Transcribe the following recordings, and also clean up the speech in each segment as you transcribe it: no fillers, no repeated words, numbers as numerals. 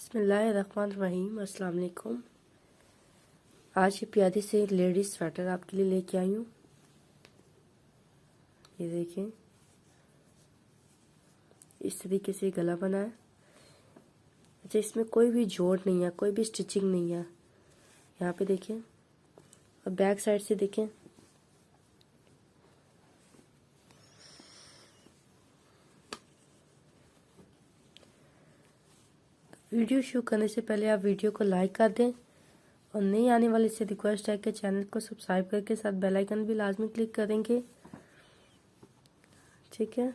बिस्मिल्लाहिर्रहमानिर्रहीम। अस्सलाम वालेकुम। आज ये प्यारी से लेडीज स्वेटर आपके लिए लेके आई हूँ। ये देखें, इस तरीके से गला बना है। अच्छा, इसमें कोई भी जोड़ नहीं है, कोई भी स्टिचिंग नहीं है। यहाँ पे देखें और बैक साइड से देखें। वीडियो शुरू करने से पहले आप वीडियो को लाइक कर दें और नई आने वाले से रिक्वेस्ट है कि चैनल को सब्सक्राइब करके साथ बेल आइकन भी लाजमी क्लिक करेंगे। ठीक है,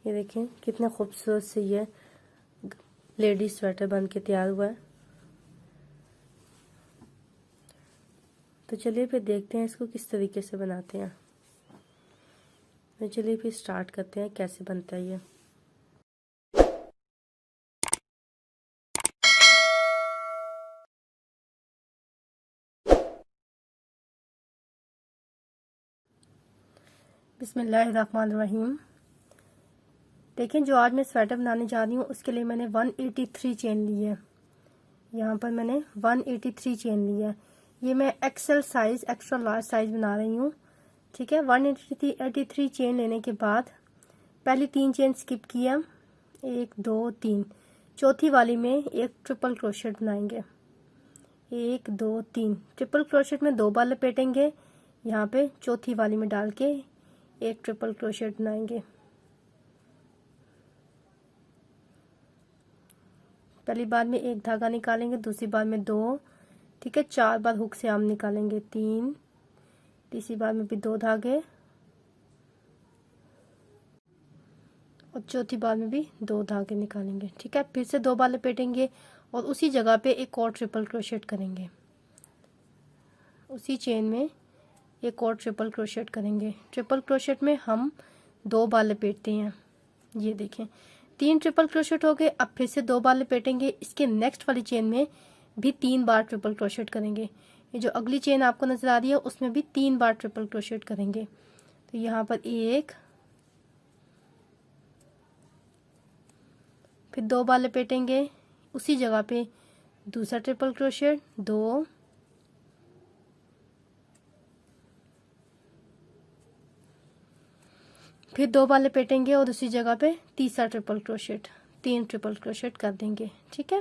ये देखें कितना खूबसूरत से ये लेडीज स्वेटर बन के तैयार हुआ है। तो चलिए फिर देखते हैं इसको किस तरीके से बनाते हैं। तो चलिए फिर स्टार्ट करते हैं कैसे बनता है ये। बिस्मिल्लाहिर्रहमानिर्रहीम। देखें, जो आज मैं स्वेटर बनाने जा रही हूँ उसके लिए मैंने 183 चेन ली है। यहाँ पर मैंने 183 चेन ली है। ये मैं XL size, extra large size बना रही हूँ। ठीक है, 183 चेन लेने के बाद पहली 3 चेन स्किप किया, 1 2 3, चौथी वाली में एक ट्रिपल क्रोशेट बनाएंगे। 1 2 3 ट्रिपल क्रोशेट में 2 बार लपेटेंगे। यहाँ पे चौथी वाली में डाल के एक ट्रिपल क्रोशेट बनाएंगे। पहली बार में एक धागा निकालेंगे, दूसरी बार में 2। ठीक है, 4 बार हुक से आर्म निकालेंगे, 3। तीसरी बार में भी 2 धागे और चौथी बार में भी 2 धागे निकालेंगे। ठीक है, फिर से 2 बार लपेटेंगे और उसी जगह पे एक और ट्रिपल क्रोशेट करेंगे। उसी चेन में एक और ट्रिपल क्रोशेट करेंगे। ट्रिपल क्रोशेट में हम 2 बार लपेटते हैं। ये देखें, 3 ट्रिपल क्रोशेट हो गए। अब फिर से 2 बार लपेटेंगे। इसके नेक्स्ट वाली चेन में भी 3 बार ट्रिपल क्रोशेट करेंगे। ये जो अगली चेन आपको नजर आ रही है उसमें भी 3 बार ट्रिपल क्रोशेट करेंगे। तो यहाँ पर 1, फिर 2 बार लपेटेंगे, उसी जगह पे दूसरा ट्रिपल क्रोशेट, 2, फिर 2 बार लपेटेंगे और उसी जगह पे तीसरा ट्रिपल क्रोशेट, 3 ट्रिपल क्रोशेट कर देंगे। ठीक है,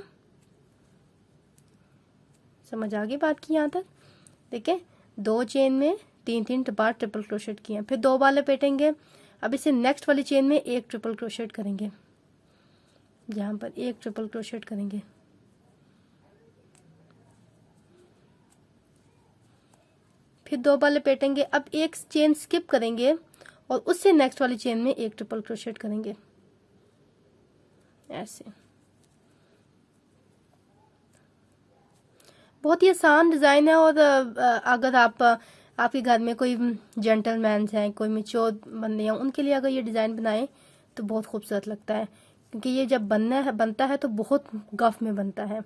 समझ आ गई बात की यहाँ तक। देखिए, 2 चेन में 3 बार ट्रिपल क्रोशेट किए, फिर 2 बार लपेटेंगे। अब इसे नेक्स्ट वाली चेन में एक ट्रिपल क्रोशेट करेंगे। यहाँ पर एक ट्रिपल क्रोशेट करेंगे, फिर 2 बार लपेटेंगे। अब एक चेन स्किप करेंगे और उससे नेक्स्ट वाली चेन में एक ट्रिपल क्रोशेट करेंगे, ऐसे। बहुत ही आसान डिज़ाइन है और अगर आपके घर में कोई जेंटलमैन हैं, कोई मैच्योर बंदे हैं, उनके लिए अगर ये डिज़ाइन बनाएं तो बहुत खूबसूरत लगता है, क्योंकि ये जब बनता है तो बहुत गफ में बनता है।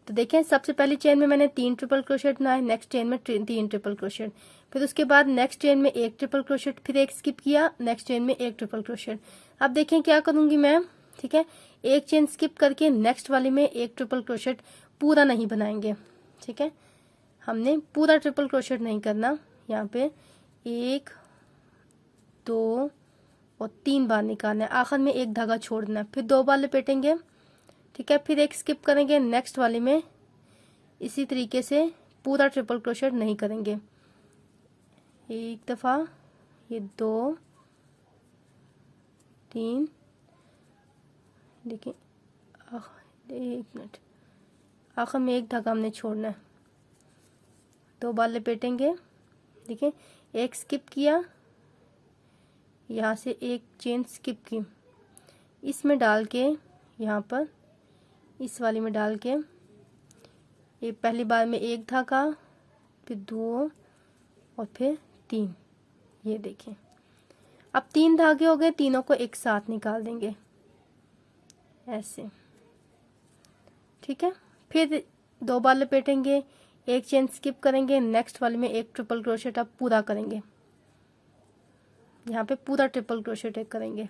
तो देखें, सबसे पहली चेन में मैंने 3 ट्रिपल क्रोशेट बनाए, नेक्स्ट चेन में 3 ट्रिपल क्रोशेट, फिर उसके बाद नेक्स्ट चेन में एक ट्रिपल क्रोशेट, फिर एक स्किप किया, नेक्स्ट चेन में एक ट्रिपल क्रोशेट। अब देखें क्या करूंगी मैं। ठीक है, एक चेन स्किप करके नेक्स्ट वाली में एक ट्रिपल क्रोशेट पूरा नहीं बनाएंगे। ठीक है, हमने पूरा ट्रिपल क्रोशेट नहीं करना। यहाँ पे 1 2 और 3 बार निकालना है, आखिर में एक धागा छोड़ना है, फिर 2 बार लपेटेंगे। ठीक है, फिर एक स्किप करेंगे, नेक्स्ट वाले में इसी तरीके से पूरा ट्रिपल क्रोशेट नहीं करेंगे। एक दफा, ये 2 3, देखिए 1 मिनट, आखिर में एक धागा हमने छोड़ना है, 2 बार लपेटेंगे। देखिए, एक स्किप किया, यहाँ से एक चेन स्किप की, इसमें डाल के यहाँ पर इस वाली में डाल के ये पहली बार में एक धागा, फिर 2 और फिर 3। ये देखें, अब 3 धागे हो गए, तीनों को एक साथ निकाल देंगे, ऐसे। ठीक है, फिर 2 बार लपेटेंगे, एक चेन स्किप करेंगे, नेक्स्ट वाले में एक ट्रिपल क्रोशेट अब पूरा करेंगे। यहाँ पे पूरा ट्रिपल क्रोशेट एक करेंगे।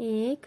1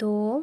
2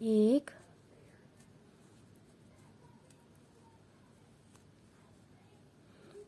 1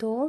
2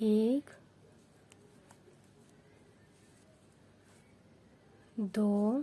1 2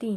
3،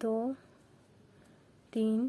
2 3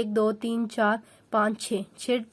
1 2 3 4 5 6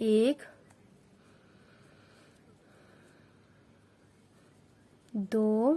1 2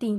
3.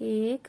1.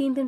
3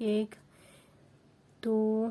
1 2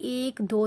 1 2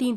3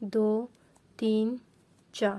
2 3 4.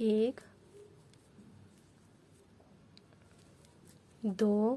1 2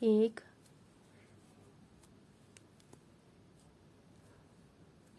1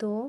2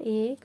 1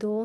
2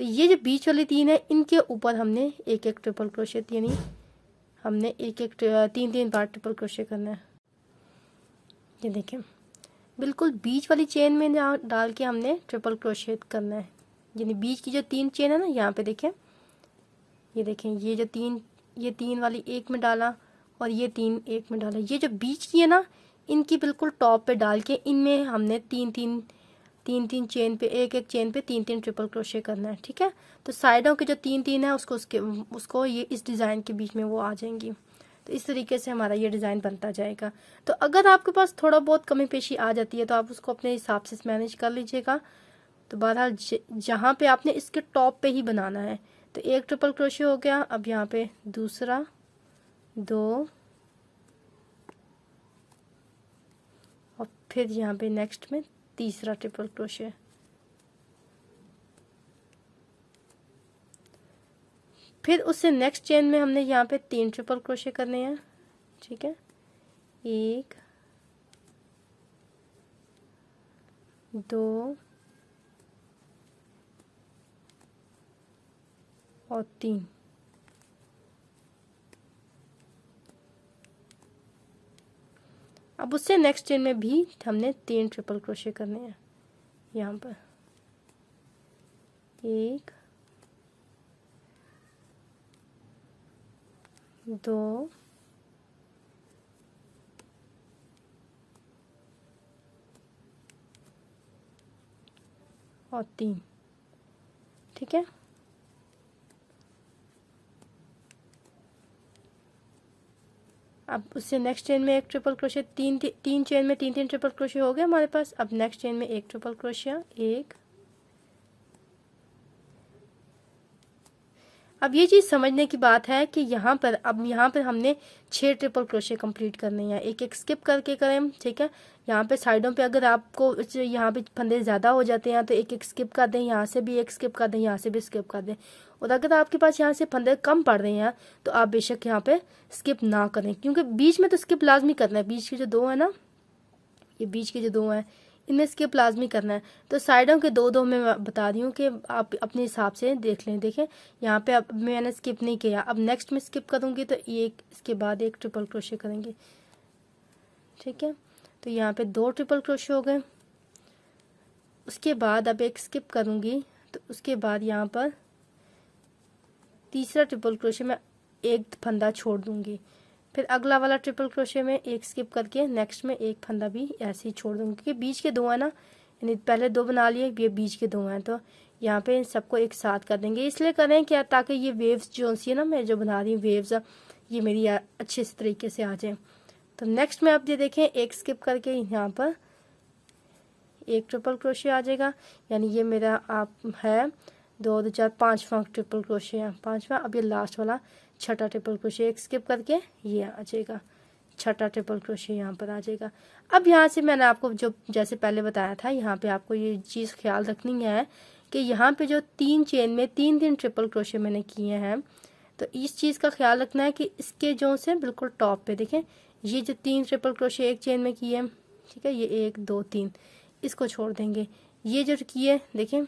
तो ये जो बीच वाली 3 है इनके ऊपर हमने एक एक ट्रिपल क्रोशेट, यानी हमने एक एक 3 बार ट्रिपल क्रोशे करना है। ये देखें बिल्कुल बीच वाली चेन में डाल के हमने ट्रिपल क्रोशेट करना है, यानी बीच की जो 3 चेन है ना, यहाँ पे देखें, ये देखें ये जो 3 वाली एक में डाला और ये 3 एक में डाला, ये जो बीच की है ना इनकी बिल्कुल टॉप पे डाल के इनमें हमने 3 चेन पे एक चेन पे 3 ट्रिपल क्रोशे करना है। ठीक है, तो साइडों के जो 3 है उसको ये इस डिज़ाइन के बीच में वो आ जाएंगी। तो इस तरीके से हमारा ये डिज़ाइन बनता जाएगा। तो अगर आपके पास थोड़ा बहुत कमी पेशी आ जाती है तो आप उसको अपने हिसाब से मैनेज कर लीजिएगा। तो बहरहाल जहाँ पे आपने इसके टॉप पे ही बनाना है। तो एक ट्रिपल क्रोशे हो गया, अब यहाँ पे दूसरा 2 और फिर यहाँ पे नेक्स्ट में तीसरा ट्रिपल क्रोशे, फिर उससे नेक्स्ट चेन में हमने यहाँ पे 3 ट्रिपल क्रोशे करने हैं। ठीक है, 1 2 और 3। अब उससे नेक्स्ट चेन में भी हमने 3 ट्रिपल क्रोशे करने हैं। यहाँ पर 1 2 और 3। ठीक है, अब उससे नेक्स्ट चेन में एक ट्रिपल क्रोशे, तीन चेन में 3 ट्रिपल क्रोशे हो गए हमारे पास। अब नेक्स्ट चेन में एक ट्रिपल क्रोशिया, 1। अब ये चीज़ समझने की बात है कि यहाँ पर हमने 6 ट्रिपल क्रोशे कंप्लीट करने हैं, एक एक स्किप करके करें। ठीक है, यहाँ पे साइडों पे अगर आपको यहाँ पे फंदे ज़्यादा हो जाते हैं तो एक एक स्किप कर दें, यहाँ से भी एक स्किप कर दें, यहाँ से भी स्किप कर दें। और अगर आपके पास यहाँ से फंदे कम पड़ रहे हैं तो आप बेशक यहाँ पे स्किप ना करें, क्योंकि बीच में तो स्किप लाजमी करना है। बीच के जो 2 है ना, ये बीच के जो 2 हैं इनमें स्किप लाजमी करना है। तो साइडों के 2 मैं बता रही हूँ कि आप अपने हिसाब से देख लें। देखें यहाँ पे अब मैंने स्किप नहीं किया, अब नेक्स्ट में स्किप करूँगी तो एक इसके बाद एक ट्रिपल क्रोशे करेंगे। ठीक है, तो यहाँ पे 2 ट्रिपल क्रोशे हो गए। उसके बाद अब एक स्किप करूँगी तो उसके बाद यहाँ पर तीसरा ट्रिपल क्रोशे में एक फंदा छोड़ दूँगी, फिर अगला वाला ट्रिपल क्रोशे में एक स्किप करके नेक्स्ट में एक फंदा भी ऐसे ही छोड़ दूँगी, क्योंकि बीच के 2 है ना, यानी पहले 2 बना लिए, ये बीच के 2 हैं, तो यहाँ पे इन सबको एक साथ कर देंगे। इसलिए करें क्या, ताकि ये वेव्स जो सी है ना, मैं जो बना रही हूँ वेव्स, ये मेरी अच्छे से तरीके से आ जाए। तो नेक्स्ट में आप ये देखें एक स्किप करके यहाँ पर एक ट्रिपल क्रोशे आ जाएगा, यानी ये मेरा आप है 2 2 4 5वां ट्रिपल क्रोशे है, 5वां। अब ये लास्ट वाला 6ठा ट्रिपल क्रोशे, एक स्किप करके ये आ जाएगा 6ठा ट्रिपल क्रोशे यहाँ पर आ जाएगा। अब यहाँ से मैंने आपको जो जैसे पहले बताया था, यहाँ पे आपको ये चीज़ ख्याल रखनी है कि यहाँ पे जो 3 चेन में 3 ट्रिपल क्रोशे मैंने किए हैं, तो इस चीज़ का ख्याल रखना है कि इसके जो से बिल्कुल टॉप पे देखें, ये जो 3 ट्रिपल क्रोशे एक चेन में किए हैं, ठीक है, ये 1 2 3, इसको छोड़ देंगे। ये जो किए देखें,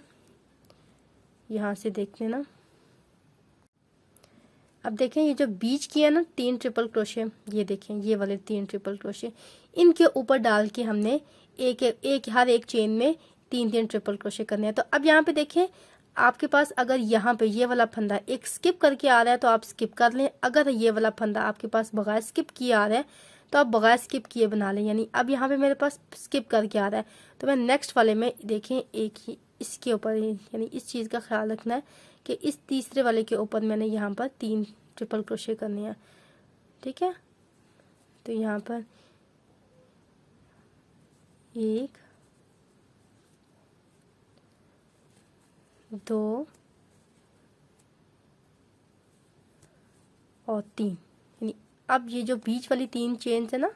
यहाँ से देख लेना। अब देखें ये जो बीच की है ना 3 ट्रिपल क्रोशे, ये देखें ये वाले 3 ट्रिपल क्रोशे, इनके ऊपर डाल के हमने हर एक चेन में 3 ट्रिपल क्रोशे करने हैं। तो अब यहाँ पे देखें, आपके पास अगर यहाँ पे ये वाला फंदा एक स्किप करके आ रहा है तो आप स्किप कर लें। अगर ये वाला फंदा आपके पास बगैर स्किप किए आ रहा है तो आप बगैर स्किप किए बना लें। यानी अब यहाँ पे मेरे पास स्किप करके आ रहा है तो मैं नेक्स्ट वाले में देखें एक ही इसके ऊपर, यानी इस चीज़ का ख्याल रखना है कि इस तीसरे वाले के ऊपर मैंने यहाँ पर 3 ट्रिपल क्रोशे करने हैं। ठीक है, तो यहाँ पर 1 2 और 3, यानी अब ये जो बीच वाली 3 चेन्स है ना,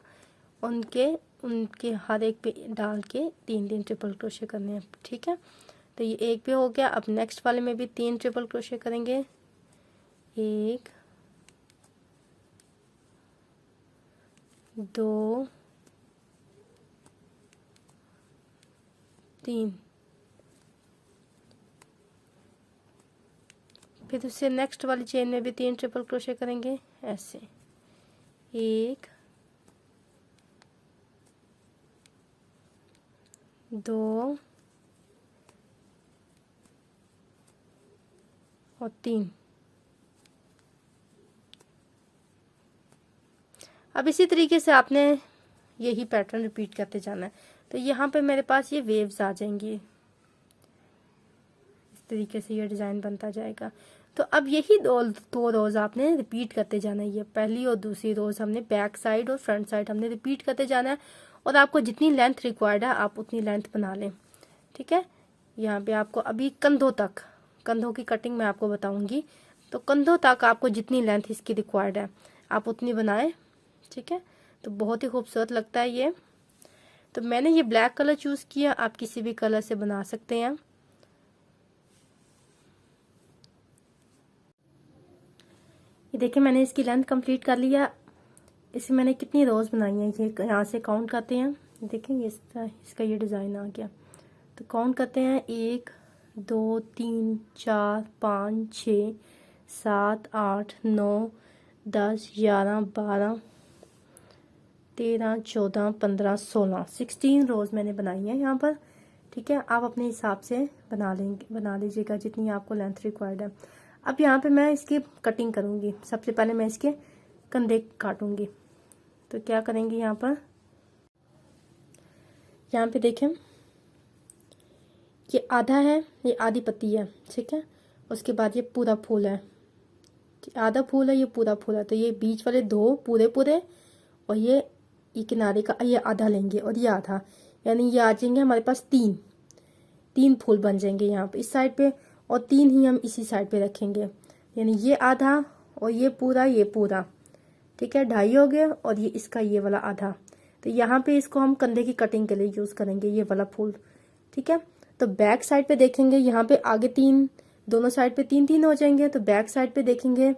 उनके हर एक पे डाल के 3 ट्रिपल क्रोशे करने हैं। ठीक है, तो ये एक पे हो गया। अब नेक्स्ट वाले में भी 3 ट्रिपल क्रोशे करेंगे, 1 2 3, फिर उससे नेक्स्ट वाली चेन में भी 3 ट्रिपल क्रोशे करेंगे ऐसे, 1 2 और 3। अब इसी तरीके से आपने यही पैटर्न रिपीट करते जाना है। तो यहाँ पे मेरे पास ये वेव्स आ जाएंगी, इस तरीके से ये डिज़ाइन बनता जाएगा। तो अब यही दो रोज़ आपने रिपीट करते जाना है। ये पहली और दूसरी रोज़ हमने बैक साइड और फ्रंट साइड हमने रिपीट करते जाना है, और आपको जितनी लेंथ रिक्वायर्ड है आप उतनी लेंथ बना लें। ठीक है, यहाँ पे आपको अभी कंधों की कटिंग मैं आपको बताऊंगी, तो कंधों तक आपको जितनी लेंथ इसकी रिक्वायर्ड है आप उतनी बनाएं। ठीक है, तो बहुत ही खूबसूरत लगता है ये। तो मैंने ये ब्लैक कलर चूज किया, आप किसी भी कलर से बना सकते हैं। ये देखिए मैंने इसकी लेंथ कंप्लीट कर लिया। इसे मैंने कितनी रोज बनाई है ये यहाँ से काउंट करते हैं। देखें ये इसका ये डिज़ाइन आ गया। तो काउंट करते हैं, 1 2 3 4 5 6 7 8 9 10 11 12 13 14 15 16 रोज मैंने बनाई है यहाँ पर। ठीक है, आप अपने हिसाब से बना लीजिएगा जितनी आपको लेंथ रिक्वायर्ड है। अब यहाँ पे मैं इसकी कटिंग करूँगी। सबसे पहले मैं इसके कंधे काटूंगी। तो क्या करेंगे, यहाँ पे देखें ये आधा है, ये आधी पत्ती है। ठीक है, उसके बाद ये पूरा फूल है, आधा फूल है, ये पूरा फूल है। तो ये बीच वाले 2 पूरे और ये किनारे का ये आधा लेंगे और ये आधा, यानी ये आ जाएंगे हमारे पास 3 फूल बन जाएंगे यहाँ पे इस साइड पे, और 3 ही हम इसी साइड पे रखेंगे। यानी ये आधा और ये पूरा। ठीक है, 2.5 हो गए, और ये इसका ये वाला आधा। तो यहाँ पे इसको हम कंधे की कटिंग के लिए यूज करेंगे, ये वाला फूल। ठीक है, तो बैक साइड पे देखेंगे, यहाँ पे आगे 3, दोनों साइड पे 3 हो जाएंगे। तो बैक साइड पे देखेंगे,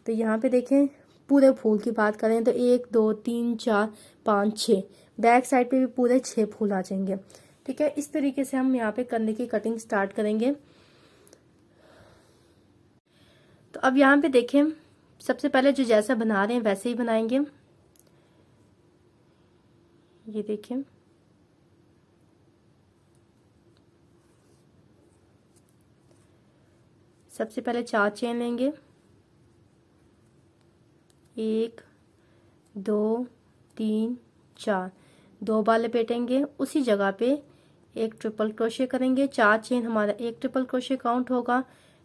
तो यहाँ पे देखें पूरे फूल की बात करें तो 1 2 3 4 5 6, बैक साइड पे भी पूरे 6 फूल आ जाएंगे। ठीक है, इस तरीके से हम यहाँ पे कंधे की कटिंग स्टार्ट करेंगे। तो अब यहाँ पे देखें, सबसे पहले जो जैसा बना रहे हैं वैसे ही बनाएंगे। ये देखें, सबसे पहले 4 चेन लेंगे, 1 2 3 4, 2 बार लपेटेंगे, उसी जगह पे एक ट्रिपल क्रोशे करेंगे। 4 चेन हमारा एक ट्रिपल क्रोशे काउंट होगा।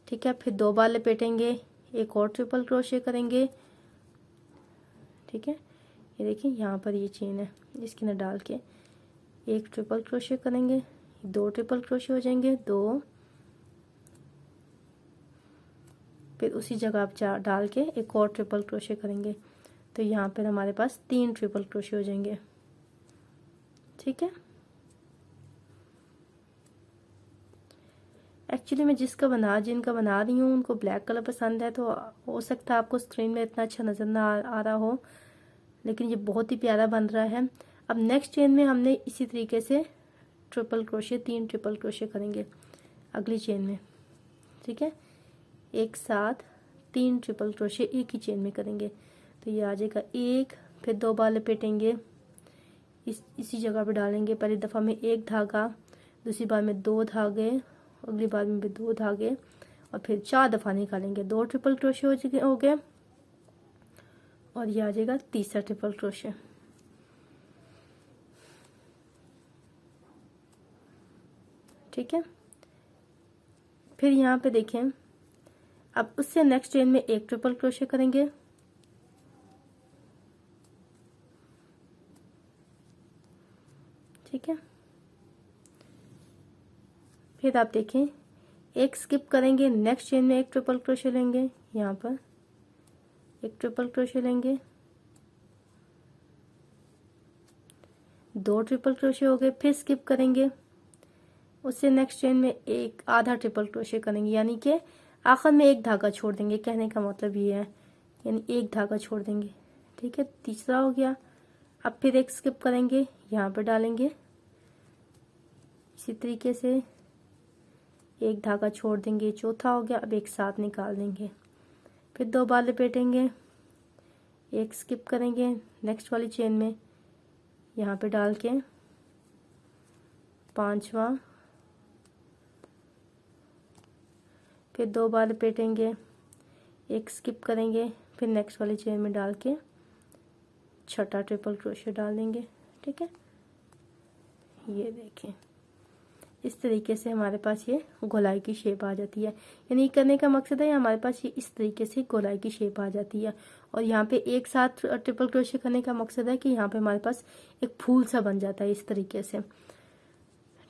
ठीक है, फिर 2 बार लपेटेंगे, एक और ट्रिपल क्रोशे करेंगे। ठीक है, ये देखिए यहाँ पर ये चेन है, इसके अंदर डाल के एक ट्रिपल क्रोशे करेंगे, 2 ट्रिपल क्रोशे हो जाएंगे, 2, फिर उसी जगह आप डाल के एक और ट्रिपल क्रोशे करेंगे। तो यहाँ पर हमारे पास 3 ट्रिपल क्रोशे हो जाएंगे। ठीक है, एक्चुअली मैं जिनका बना रही हूँ उनको ब्लैक कलर पसंद है, तो हो सकता है आपको स्क्रीन में इतना अच्छा नज़र ना आ रहा हो, लेकिन ये बहुत ही प्यारा बन रहा है। अब नेक्स्ट चेन में हमने इसी तरीके से ट्रिपल क्रोशे 3 ट्रिपल क्रोशे करेंगे अगली चेन में। ठीक है, एक साथ 3 ट्रिपल क्रोशे एक ही चेन में करेंगे। तो ये आ जाएगा 1, फिर 2 बार लपेटेंगे, इसी जगह पे डालेंगे। पहली दफ़ा में 1 धागा, दूसरी बार में 2 धागे, अगली बार में भी 2 धागे, और फिर 4 दफ़ा निकालेंगे, 2 ट्रिपल क्रोशे हो गए, और ये आ जाएगा तीसरा ट्रिपल क्रोशे। ठीक है, फिर यहाँ पे देखें, अब उससे नेक्स्ट चेन में एक ट्रिपल क्रोशे करेंगे। ठीक है, फिर आप देखें एक स्किप करेंगे, नेक्स्ट चेन में एक ट्रिपल क्रोशे लेंगे, यहाँ पर एक ट्रिपल क्रोशे लेंगे, 2 ट्रिपल क्रोशे हो गए, फिर स्किप करेंगे, उससे नेक्स्ट चेन में एक आधा ट्रिपल क्रोशे करेंगे, यानी कि आखिर में एक धागा छोड़ देंगे। कहने का मतलब ये है, यानी एक धागा छोड़ देंगे। ठीक है, तीसरा हो गया। अब फिर एक स्किप करेंगे, यहाँ पर डालेंगे, इसी तरीके से एक धागा छोड़ देंगे, चौथा हो गया। अब एक साथ निकाल देंगे, फिर 2 बार लपेटेंगे, एक स्किप करेंगे, नेक्स्ट वाली चेन में यहाँ पे डाल के 5वां, फिर 2 बार लपेटेंगे, एक स्किप करेंगे, फिर नेक्स्ट वाली चेन में डाल के छठा ट्रिपल क्रोशे डाल देंगे। ठीक है, ये देखें इस तरीके से हमारे पास ये गोलाई की शेप आ जाती है। यानी करने का मकसद है हमारे पास ये इस तरीके से गोलाई की शेप आ जाती है। और यहाँ पे एक साथ ट्रिपल क्रोशे करने का मकसद है कि यहाँ पे हमारे पास एक फूल सा बन जाता है इस तरीके से।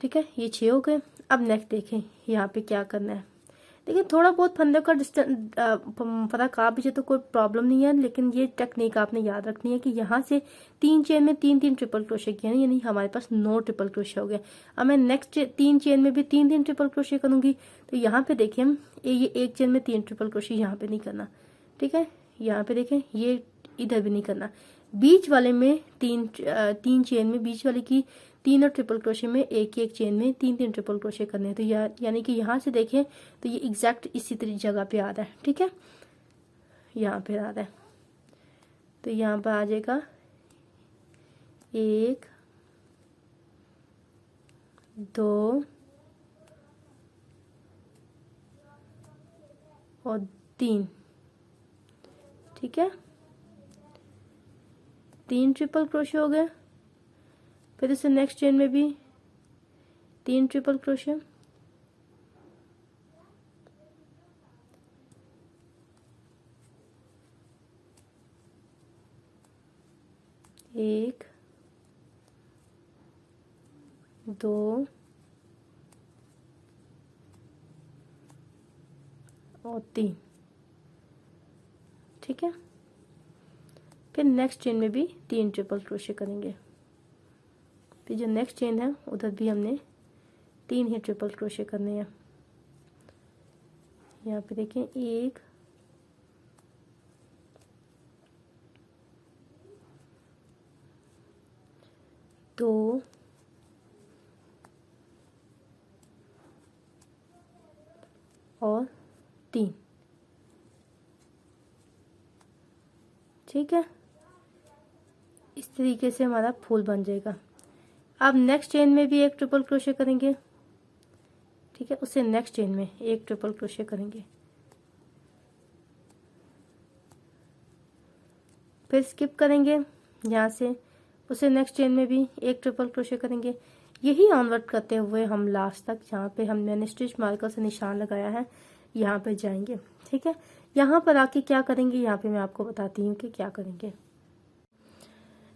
ठीक है, ये 6 हो गए। अब नेक्स्ट देखें यहाँ पे क्या करना है। देखिए थोड़ा बहुत फंदे का फर्क आ भी जाए तो कोई प्रॉब्लम नहीं है, लेकिन ये टेक्निक आपने याद रखनी है कि यहाँ से 3 चेन में 3 ट्रिपल क्रोशे किए हैं, यानी हमारे पास 9 ट्रिपल क्रोशे हो गए। अब मैं नेक्स्ट 3 चेन में भी 3 ट्रिपल क्रोशे करूंगी। तो यहाँ पे देखिए ये एक चेन में 3 ट्रिपल क्रोशे यहाँ पे नहीं करना। ठीक है, यहाँ पे देखें ये इधर भी नहीं करना। बीच वाले में 3 चेन में, बीच वाले की 3 और ट्रिपल क्रोशे में एक चेन में 3 ट्रिपल क्रोशे करने हैं। तो यानी कि यहाँ से देखें तो ये एग्जैक्ट इसी तरीके जगह पे आ रहा है। ठीक है, यहाँ पे आ रहा है, तो यहाँ पर आ जाएगा 1 2 और 3। ठीक है, 3 ट्रिपल क्रोशे हो गए। फिर इसे नेक्स्ट चेन में भी 3 ट्रिपल क्रोशे, एक 2 और 3। ठीक है, फिर नेक्स्ट चेन में भी 3 ट्रिपल क्रोशे करेंगे। फिर जो नेक्स्ट चेन है उधर भी हमने 3 ही ट्रिपल क्रोशे करने हैं। यहाँ पे देखें 1 2 और 3। ठीक है, इस तरीके से हमारा फूल बन जाएगा। अब नेक्स्ट चेन में भी 1 ट्रिपल क्रोशे करेंगे। ठीक है, उससे नेक्स्ट चेन में 1 ट्रिपल क्रोशे करेंगे, फिर स्किप करेंगे यहाँ से, उसे नेक्स्ट चेन में भी 1 ट्रिपल क्रोशे करेंगे। यही ऑनवर्ड करते हुए हम लास्ट तक जहाँ पे मैंने स्टिच मार्कर से निशान लगाया है यहाँ पे जाएंगे। ठीक है, यहाँ पर आके क्या करेंगे, यहाँ पे मैं आपको बताती हूँ कि क्या करेंगे।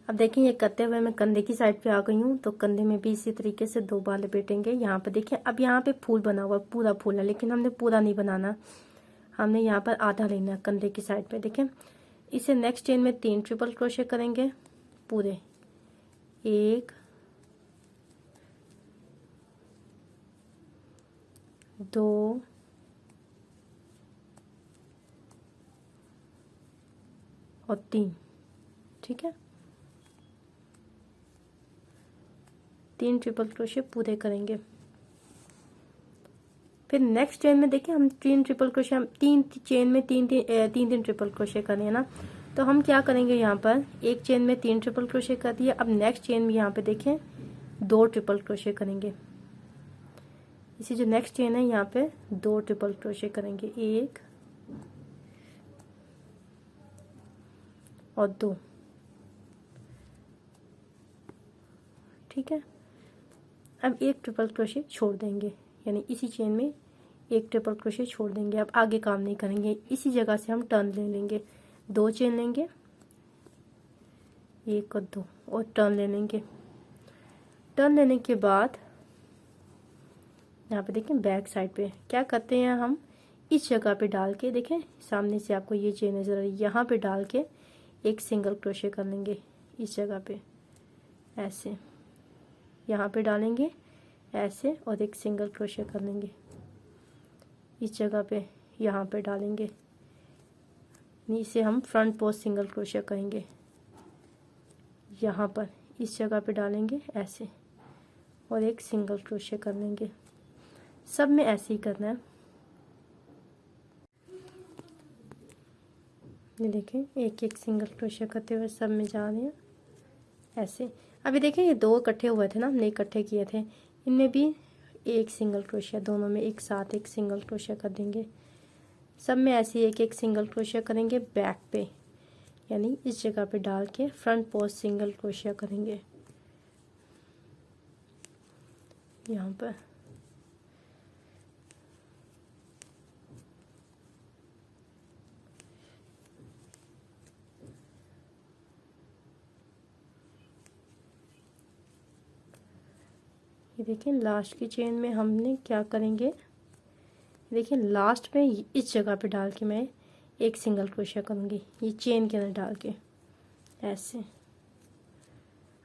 अब देखिए ये करते हुए मैं कंधे की साइड पे आ गई हूँ, तो कंधे में भी इसी तरीके से 2 बार लपेटेंगे। यहाँ पे देखिए अब यहाँ पे फूल बना हुआ, पूरा फूल है, लेकिन हमने पूरा नहीं बनाना, हमने यहाँ पर आधा लेना है कंधे की साइड पे। देखें इसे नेक्स्ट चेन में 3 ट्रिपल क्रोशे करेंगे पूरे, 1 2 और 3। ठीक है, 3 ट्रिपल क्रोशे पूरे करेंगे। फिर नेक्स्ट चेन में देखिए हम 3 ट्रिपल क्रोशे, हम 3 चेन में 3 ट्रिपल क्रोशे करने हैं ना, तो हम क्या करेंगे, यहाँ पर एक चेन में 3 ट्रिपल क्रोशे कर दिए। अब नेक्स्ट चेन में यहाँ पे देखें 2 ट्रिपल क्रोशे करेंगे। इसी जो नेक्स्ट चेन है यहाँ पे 2 ट्रिपल क्रोशे करेंगे, 1 और 2। ठीक है, अब 1 ट्रिपल क्रोशे छोड़ देंगे, यानी इसी चेन में 1 ट्रिपल क्रोशे छोड़ देंगे। अब आगे काम नहीं करेंगे, इसी जगह से हम टर्न ले लेंगे, 2 चेन लेंगे, 1 और 2 और टर्न ले लेंगे। टर्न लेने के बाद यहाँ पे देखें बैक साइड पे क्या करते हैं, हम इस जगह पे डाल के, देखें सामने से आपको ये चेन नजर आ रही है, यहाँ पे डाल के एक सिंगल क्रोशे कर लेंगे इस जगह पे, ऐसे यहाँ पे डालेंगे ऐसे, और एक सिंगल क्रोशे कर लेंगे इस जगह पे, यहाँ पे डालेंगे, इसे हम फ्रंट पोस्ट सिंगल क्रोशे करेंगे। यहाँ पर इस जगह पे डालेंगे ऐसे और एक सिंगल क्रोशे कर लेंगे। सब में ऐसे ही करना है। ये देखें एक एक सिंगल क्रोशिया करते हुए सब में जा रहे हैं ऐसे। अभी देखें ये दो इकट्ठे हुए थे ना, हमने इकट्ठे किए थे, इनमें भी एक सिंगल क्रोशिया, दोनों में एक साथ एक सिंगल क्रोशिया कर देंगे। सब में ऐसे एक एक सिंगल क्रोशिया करेंगे बैक पे, यानी इस जगह पे डाल के फ्रंट पोस्ट सिंगल क्रोशिया करेंगे यहाँ पर। ये देखें लास्ट की चेन में हमने क्या करेंगे, देखिए लास्ट में इस जगह पे डाल के मैं एक सिंगल क्रोशिया करूँगी, ये चेन के अंदर डाल के ऐसे।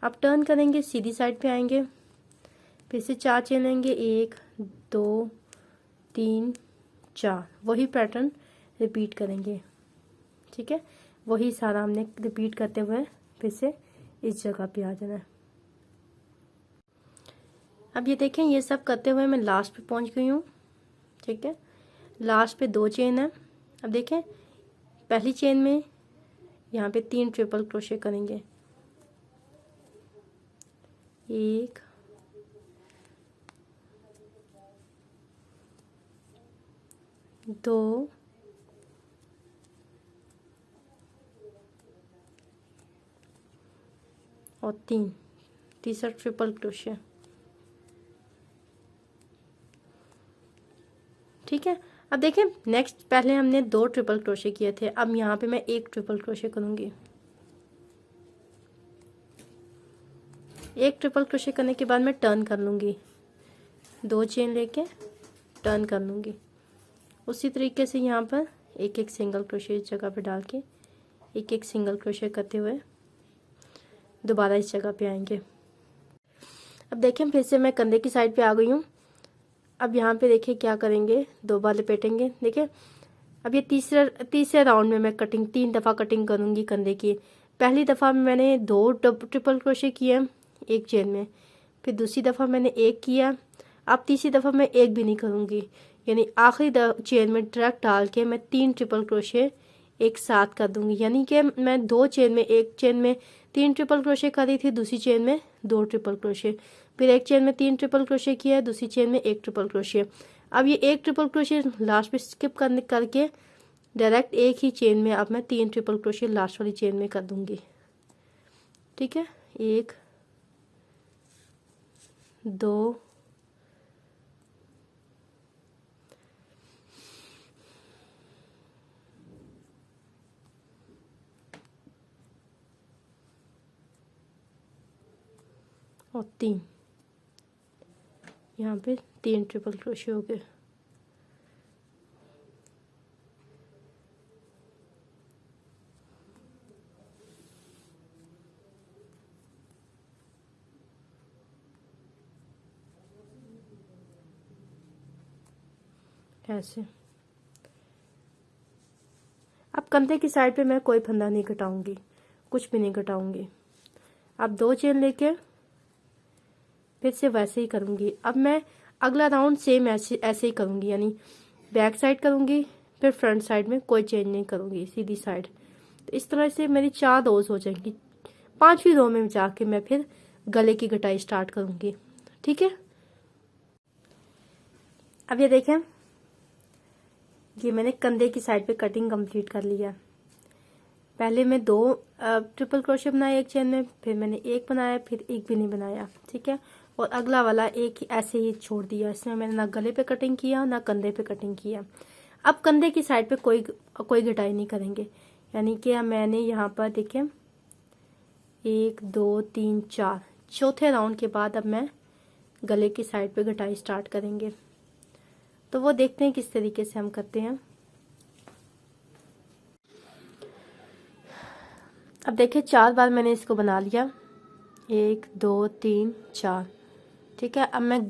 अब टर्न करेंगे, सीधी साइड पे आएंगे, फिर से 4 चेन लेंगे, 1 2 3 4, वही पैटर्न रिपीट करेंगे। ठीक है, वही सारा हमने रिपीट करते हुए फिर से इस जगह पे आ जाना है। अब ये देखें ये सब करते हुए मैं लास्ट पे पहुंच गई हूँ। ठीक है, लास्ट पे 2 चेन है। अब देखें पहली चेन में यहाँ पे 3 ट्रिपल क्रोशे करेंगे, 1 2 और 3, तीसरा ट्रिपल क्रोशे। ठीक है, अब देखें नेक्स्ट पहले हमने 2 ट्रिपल क्रोशे किए थे, अब यहाँ पे मैं 1 ट्रिपल क्रोशे करूँगी। 1 ट्रिपल क्रोशे करने के बाद मैं टर्न कर लूँगी, 2 चेन लेके टर्न कर लूँगी। उसी तरीके से यहाँ पर एक एक सिंगल क्रोशे इस जगह पे डाल के एक एक सिंगल क्रोशे करते हुए दोबारा इस जगह पे आएंगे। अब देखें फिर से मैं कंधे की साइड पे आ गई हूँ। अब यहाँ पे देखिए क्या करेंगे, 2 बार लपेटेंगे। देखिए अब ये तीसरे राउंड में मैं कटिंग 3 दफ़ा कटिंग करूँगी कंधे की। पहली दफ़ा में मैंने 2 ट्रिपल क्रोशे किए एक चेन में, फिर दूसरी दफ़ा मैंने 1 किया, अब तीसरी दफ़ा मैं 1 भी नहीं करूँगी, यानी आखिरी चेन में डायरेक्ट डाल के मैं 3 ट्रिपल क्रोशे एक साथ कर दूँगी। यानी कि मैं 2 चेन में, एक चेन में 3 ट्रिपल क्रोशे करी थी, दूसरी चेन में 2 ट्रिपल क्रोशे, फिर एक चेन में 3 ट्रिपल क्रोशे किया, दूसरी चेन में 1 ट्रिपल क्रोशे। अब ये 1 ट्रिपल क्रोशे लास्ट में स्किप करके डायरेक्ट एक ही चेन में अब मैं 3 ट्रिपल क्रोशे लास्ट वाली चेन में कर दूंगी। ठीक है, 1 2 और 3, यहाँ पे 3 ट्रिपल क्रोशे हो गए। ऐसे अब कंधे की साइड पे मैं कोई फंदा नहीं घटाऊंगी, कुछ भी नहीं घटाऊंगी। अब 2 चेन लेके फिर से वैसे ही करूंगी। अब मैं अगला राउंड सेम ऐसे ही करूंगी, यानी बैक साइड करूंगी, फिर फ्रंट साइड में कोई चेंज नहीं करूंगी, सीधी साइड। तो इस तरह से मेरी 4 रोज हो जाएंगी। 5वीं रो में जाके मैं फिर गले की कटाई स्टार्ट करूंगी। ठीक है, अब ये देखें ये मैंने कंधे की साइड पे कटिंग कंप्लीट कर लिया। पहले मैं 2 ट्रिपल क्रोशे बनाए एक चेन में, फिर मैंने 1 बनाया, फिर 1 भी नहीं बनाया। ठीक है, और अगला वाला एक ऐसे ही छोड़ दिया। इसमें मैंने ना गले पे कटिंग किया ना कंधे पे कटिंग किया। अब कंधे की साइड पे कोई घटाई नहीं करेंगे, यानी कि मैंने यहाँ पर देखें 1 2 3 4, चौथे राउंड के बाद अब मैं गले की साइड पे घटाई स्टार्ट करेंगे। तो वो देखते हैं किस तरीके से हम करते हैं। अब देखिए 4 बार मैंने इसको बना लिया, 1 2 3 4। ठीक है, अब मैं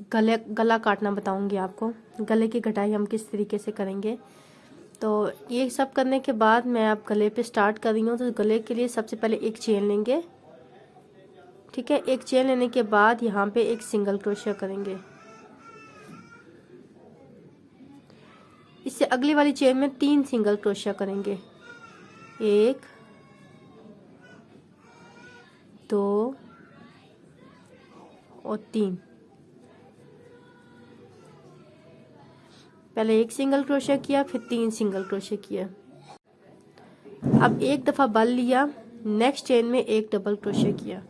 गला काटना बताऊंगी आपको, गले की कटाई हम किस तरीके से करेंगे। तो ये सब करने के बाद मैं अब गले पे स्टार्ट कर रही हूँ। तो गले के लिए सबसे पहले एक चेन लेंगे। ठीक है, एक चेन लेने के बाद यहाँ पे एक सिंगल क्रोशिया करेंगे। से अगली वाली चेन में 3 सिंगल क्रोशिया करेंगे, 1 2 और 3। पहले 1 सिंगल क्रोशिया किया, फिर 3 सिंगल क्रोशिया किया। अब एक दफा बल लिया, नेक्स्ट चेन में 1 डबल क्रोशिया किया।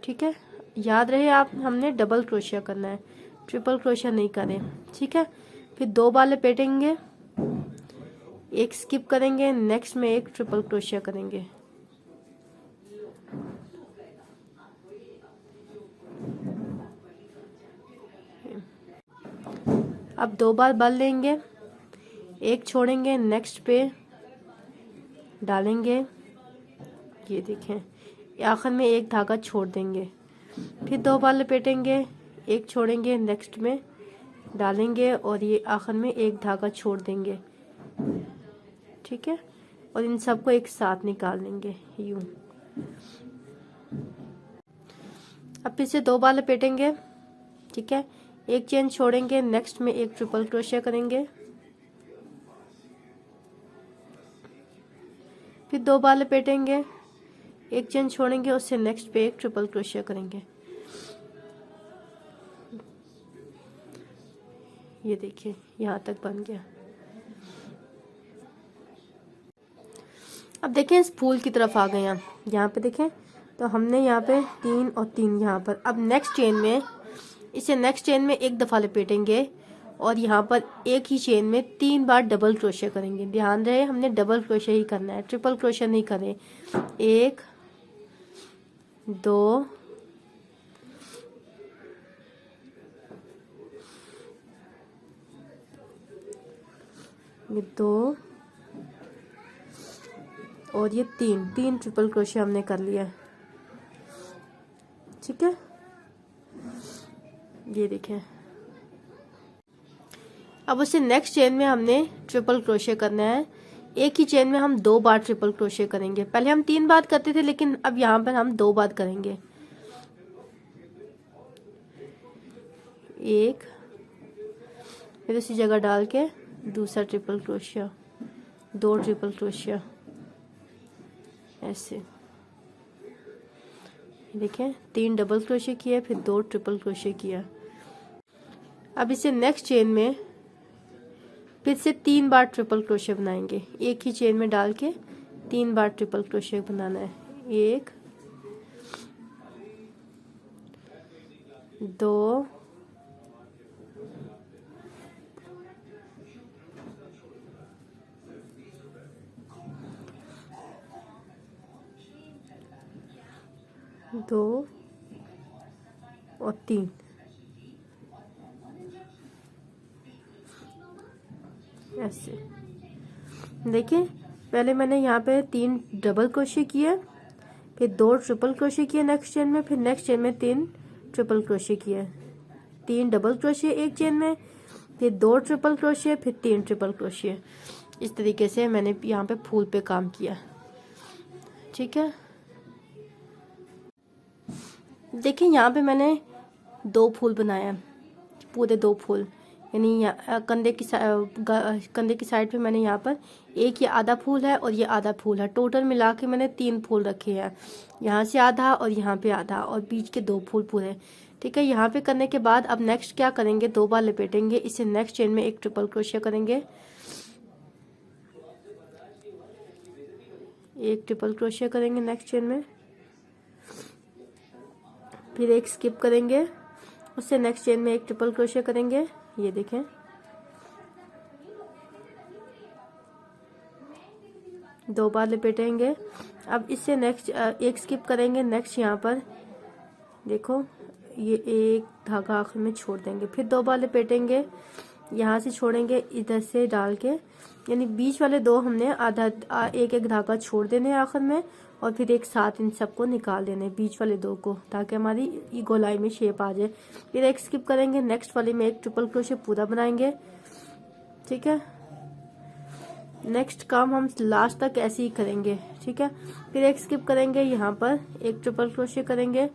ठीक है, याद रहे आप हमने डबल क्रोशिया करना है, ट्रिपल क्रोशिया नहीं करें। ठीक है, फिर 2 बार लपेटेंगे, 1 स्किप करेंगे, नेक्स्ट में 1 ट्रिपल क्रोशिया करेंगे। अब 2 बार बल लेंगे, 1 छोड़ेंगे, नेक्स्ट पे डालेंगे, ये देखें, आखिर में 1 धागा छोड़ देंगे। फिर 2 बार लपेटेंगे, 1 छोड़ेंगे, नेक्स्ट में डालेंगे और ये आखिर में 1 धागा छोड़ देंगे। ठीक है, और इन सबको एक साथ निकाल लेंगे यूं। अब फिर से 2 बार लपेटेंगे। ठीक है, 1 चेन छोड़ेंगे, नेक्स्ट में 1 ट्रिपल क्रोशिया करेंगे, फिर 2 बार लपेटेंगे, 1 चेन छोड़ेंगे, उससे नेक्स्ट पे 1 ट्रिपल क्रोशिया करेंगे। ये देखिए यहाँ तक बन गया। अब देखें इस फूल की तरफ आ गए हम, यहाँ पे देखें तो हमने यहाँ पे 3 और 3 यहाँ पर। अब नेक्स्ट चेन में, इसे नेक्स्ट चेन में 1 दफ़ा लपेटेंगे और यहाँ पर एक ही चेन में 3 बार डबल क्रोशिया करेंगे। ध्यान रहे हमने डबल क्रोशिया ही करना है, ट्रिपल क्रोशिया नहीं करें। 1 2 ये 2 और ये 3 ट्रिपल क्रोशिया हमने कर लिया। ठीक है, ये देखें। अब उससे नेक्स्ट चेन में हमने ट्रिपल क्रोशिया करना है। एक ही चेन में हम 2 बार ट्रिपल क्रोशिया करेंगे। पहले हम 3 बार करते थे, लेकिन अब यहाँ पर हम 2 बार करेंगे। 1 फिर उसी जगह डाल के दूसरा ट्रिपल क्रोशिया, 2 ट्रिपल क्रोशिया, ऐसे देखें। 3 डबल क्रोशिया किया, फिर 2 ट्रिपल क्रोशिया किया। अब इसे नेक्स्ट चेन में फिर से 3 बार ट्रिपल क्रोशिया बनाएंगे। एक ही चेन में डाल के 3 बार ट्रिपल क्रोशिया बनाना है। 1 2 2 और 3। ऐसे देखिए, पहले मैंने यहाँ पे 3 डबल क्रोशिया किए, फिर 2 ट्रिपल क्रोशिया किए नेक्स्ट चेन में, फिर नेक्स्ट चेन में 3 ट्रिपल क्रोशिया किए, 3 डबल क्रोशिया एक चेन में, फिर 2 ट्रिपल क्रोशिया, फिर 3 ट्रिपल क्रोशिया। इस तरीके से मैंने यहाँ पे फूल पे काम किया। ठीक है, देखिए यहाँ पे मैंने 2 फूल बनाया, पूरे 2 फूल, यानी कंधे की साइड पे मैंने यहाँ पर एक ये आधा फूल है और ये आधा फूल है। टोटल मिला के मैंने 3 फूल रखे हैं, यहाँ से आधा और यहाँ पे आधा, और बीच के 2 फूल पूरे। ठीक है, यहाँ पे करने के बाद अब नेक्स्ट क्या करेंगे, 2 बार लपेटेंगे, इसे नेक्स्ट चेन में 1 ट्रिपल क्रोशिया करेंगे, 1 ट्रिपल क्रोशिया करेंगे नेक्स्ट चेन में, फिर 1 स्किप करेंगे, उससे नेक्स्ट चेन में 1 ट्रिपल क्रोशिया करेंगे। ये देखें, 2 बार लपेटेंगे। अब इससे नेक्स्ट 1 स्किप करेंगे, नेक्स्ट यहाँ पर देखो ये 1 धागा आखिर में छोड़ देंगे, फिर 2 बार लपेटेंगे, यहाँ से छोड़ेंगे, इधर से डाल के, यानी बीच वाले 2 हमने आधा 1 धागा छोड़ देने आखिर में, और फिर एक साथ इन सबको निकाल देने बीच वाले 2 को, ताकि हमारी ये गोलाई में शेप आ जाए। फिर 1 स्किप करेंगे, नेक्स्ट वाले में 1 ट्रिपल क्रोशिया पूरा बनाएंगे। ठीक है, नेक्स्ट काम हम लास्ट तक ऐसे ही करेंगे। ठीक है, फिर 1 स्किप करेंगे, यहाँ पर 1 ट्रिपल क्रोशिया करेंगे,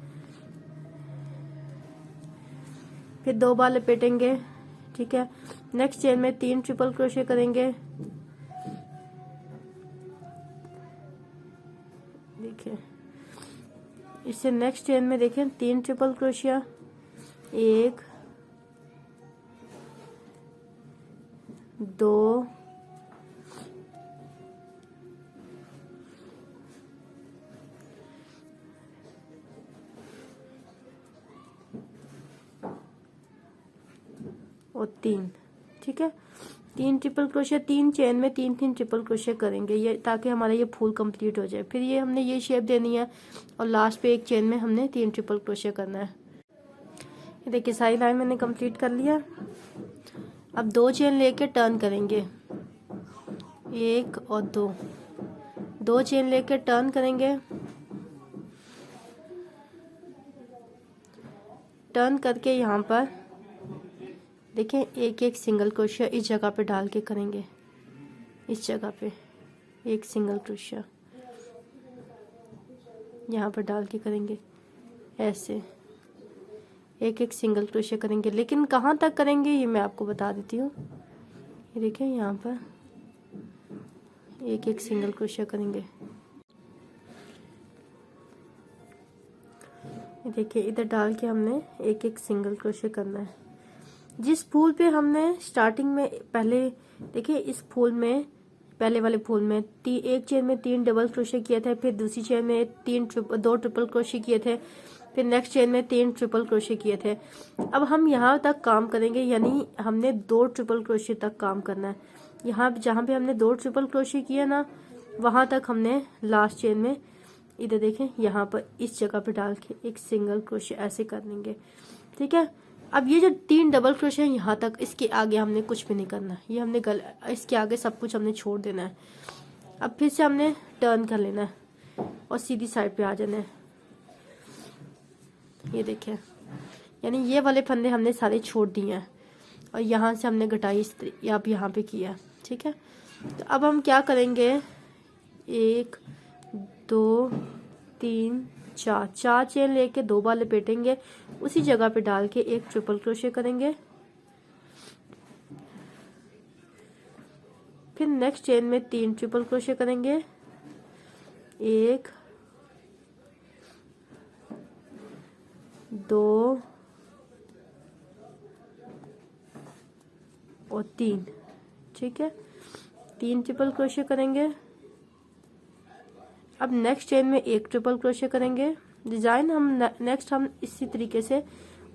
फिर 2 बार लपेटेंगे, ठीक है। नेक्स्ट चेन में 3 ट्रिपल क्रोशे करेंगे, देखिए। इससे नेक्स्ट चेन में देखें 3 ट्रिपल क्रोशिया, 1 2 और 3, ठीक है। 3 ट्रिपल क्रोशिया, 3 चेन में 3 ट्रिपल क्रोशिया करेंगे, ये ताकि हमारा ये फूल कंप्लीट हो जाए। फिर ये हमने ये शेप देनी है और लास्ट पे एक चेन में हमने 3 ट्रिपल क्रोशिया करना है। ये देखिए सारी लाइन मैंने कंप्लीट कर लिया। अब 2 चेन लेके टर्न करेंगे, 1 और 2 चेन लेके टर्न करेंगे। टर्न करके यहाँ पर देखें एक सिंगल क्रोशिया इस जगह पे डाल के करेंगे, इस जगह पे एक सिंगल क्रोशिया यहाँ पर डाल के करेंगे, ऐसे एक सिंगल क्रोशिया करेंगे। लेकिन कहाँ तक करेंगे ये मैं आपको बता देती हूँ। ये देखें यहाँ पर एक सिंगल क्रोशिया करेंगे। ये देखिए इधर डाल के हमने एक सिंगल क्रोशिया करना है। जिस फूल पे हमने स्टार्टिंग में पहले देखिए, इस फूल में पहले वाले फूल में एक चेन में 3 डबल क्रोशिया किए थे, फिर दूसरी चेन में 2 ट्रिपल क्रोशिया किए थे, फिर नेक्स्ट चेन में 3 ट्रिपल क्रोशिया किए थे। अब हम यहाँ तक काम करेंगे, यानी हमने 2 ट्रिपल क्रोशिया तक काम करना है। यहाँ जहाँ पे हमने 2 ट्रिपल क्रोशिया किया ना, वहां तक हमने लास्ट चेन में इधर देखें यहाँ पर इस जगह पे डाल के एक सिंगल क्रोशिया ऐसे कर लेंगे, ठीक है। अब ये जो 3 डबल क्रोशिया यहाँ तक, इसके आगे हमने कुछ भी नहीं करना, ये हमने इसके आगे सब कुछ हमने छोड़ देना है। अब फिर से हमने टर्न कर लेना है और सीधी साइड पे आ जाना है। ये देखिए, यानी ये वाले फंदे हमने सारे छोड़ दिए हैं और यहाँ से हमने घटाई अब यहाँ पे किया, ठीक है। तो अब हम क्या करेंगे, 1 2 3 4 चेन लेके 2 बार लपेटेंगे, उसी जगह पे डाल के एक ट्रिपल क्रोशिया करेंगे। फिर नेक्स्ट चेन में 3 ट्रिपल क्रोशिया करेंगे, 1 2 और 3, ठीक है। 3 ट्रिपल क्रोशिया करेंगे। अब नेक्स्ट चेन में एक ट्रिपल क्रोशिया करेंगे। डिजाइन हम नेक्स्ट हम इसी तरीके से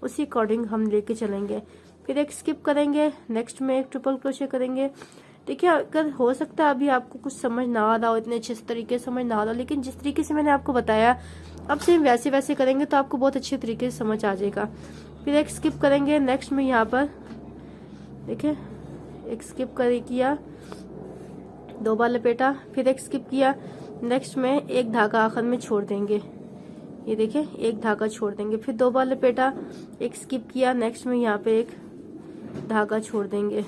उसी अकॉर्डिंग हम लेके चलेंगे। फिर एक स्किप करेंगे, नेक्स्ट में एक ट्रिपल क्रोशिया करेंगे। देखिए अगर हो सकता है अभी आपको कुछ समझ ना आ रहा हो, इतने अच्छे तरीके से समझ ना आ रहा हो, लेकिन जिस तरीके से मैंने आपको बताया अब से वैसे करेंगे तो आपको बहुत अच्छे तरीके से समझ आ जाएगा। फिर एक स्किप करेंगे, नेक्स्ट में यहाँ पर देखिए एक स्किप किया, 2 बार लपेटा, फिर एक स्किप किया, नेक्स्ट में एक धागा आखिर में छोड़ देंगे। ये देखिए एक धागा छोड़ देंगे, फिर 2 बार लपेटा, एक स्किप किया, नेक्स्ट में यहाँ पे एक धागा छोड़ देंगे।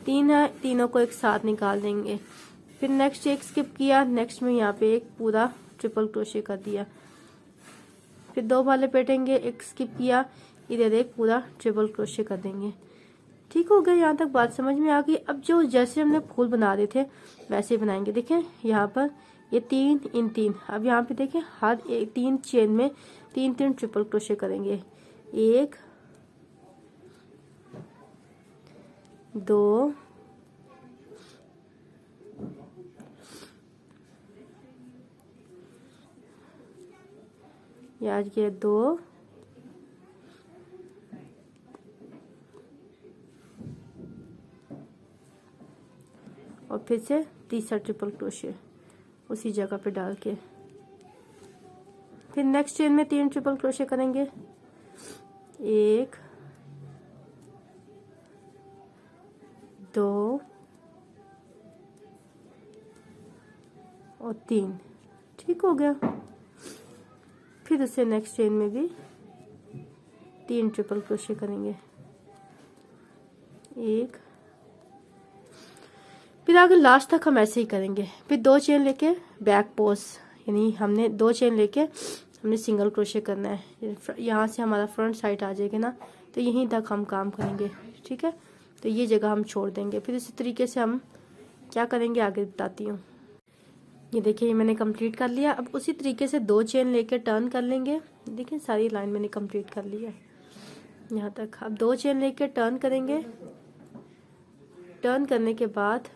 3 है, तीनों को एक साथ निकाल देंगे। फिर नेक्स्ट एक स्किप किया, नेक्स्ट में यहाँ पे एक पूरा ट्रिपल क्रोशिया कर दिया। फिर 2 बार लपेटेंगे, एक स्किप किया, इधर एक पूरा ट्रिपल क्रोशिया कर देंगे। ठीक हो गया, यहाँ तक बात समझ में आ गई। अब जो जैसे हमने फूल बना रहे थे वैसे बनाएंगे। देखें यहाँ पर ये 3 इन 3, अब यहाँ पे देखें हर 3 चेन में 3 ट्रिपल क्रोशिया करेंगे। 1 2 ये आज ये 2 और फिर से तीसरा ट्रिपल क्रोशिया उसी जगह पे डाल के, फिर नेक्स्ट चेन में 3 ट्रिपल क्रोशिया करेंगे। 1 2 और 3, ठीक हो गया। फिर उसे नेक्स्ट चेन में भी 3 ट्रिपल क्रोशिया करेंगे। 1 फिर आगे लास्ट तक हम ऐसे ही करेंगे। फिर 2 चेन लेके बैक पोज, यानी हमने 2 चेन लेके हमने सिंगल क्रोशिया करना है। यहाँ से हमारा फ्रंट साइड आ जाएगा ना, तो यहीं तक हम काम करेंगे। ठीक है। तो ये जगह हम छोड़ देंगे। फिर इसी तरीके से हम क्या करेंगे आगे बताती हूँ। ये देखिए, ये मैंने कंप्लीट कर लिया। अब उसी तरीके से 2 चेन लेके टर्न कर लेंगे। देखिए सारी लाइन मैंने कंप्लीट कर ली है यहाँ तक। अब 2 चेन लेके टर्न करेंगे। टर्न करने के बाद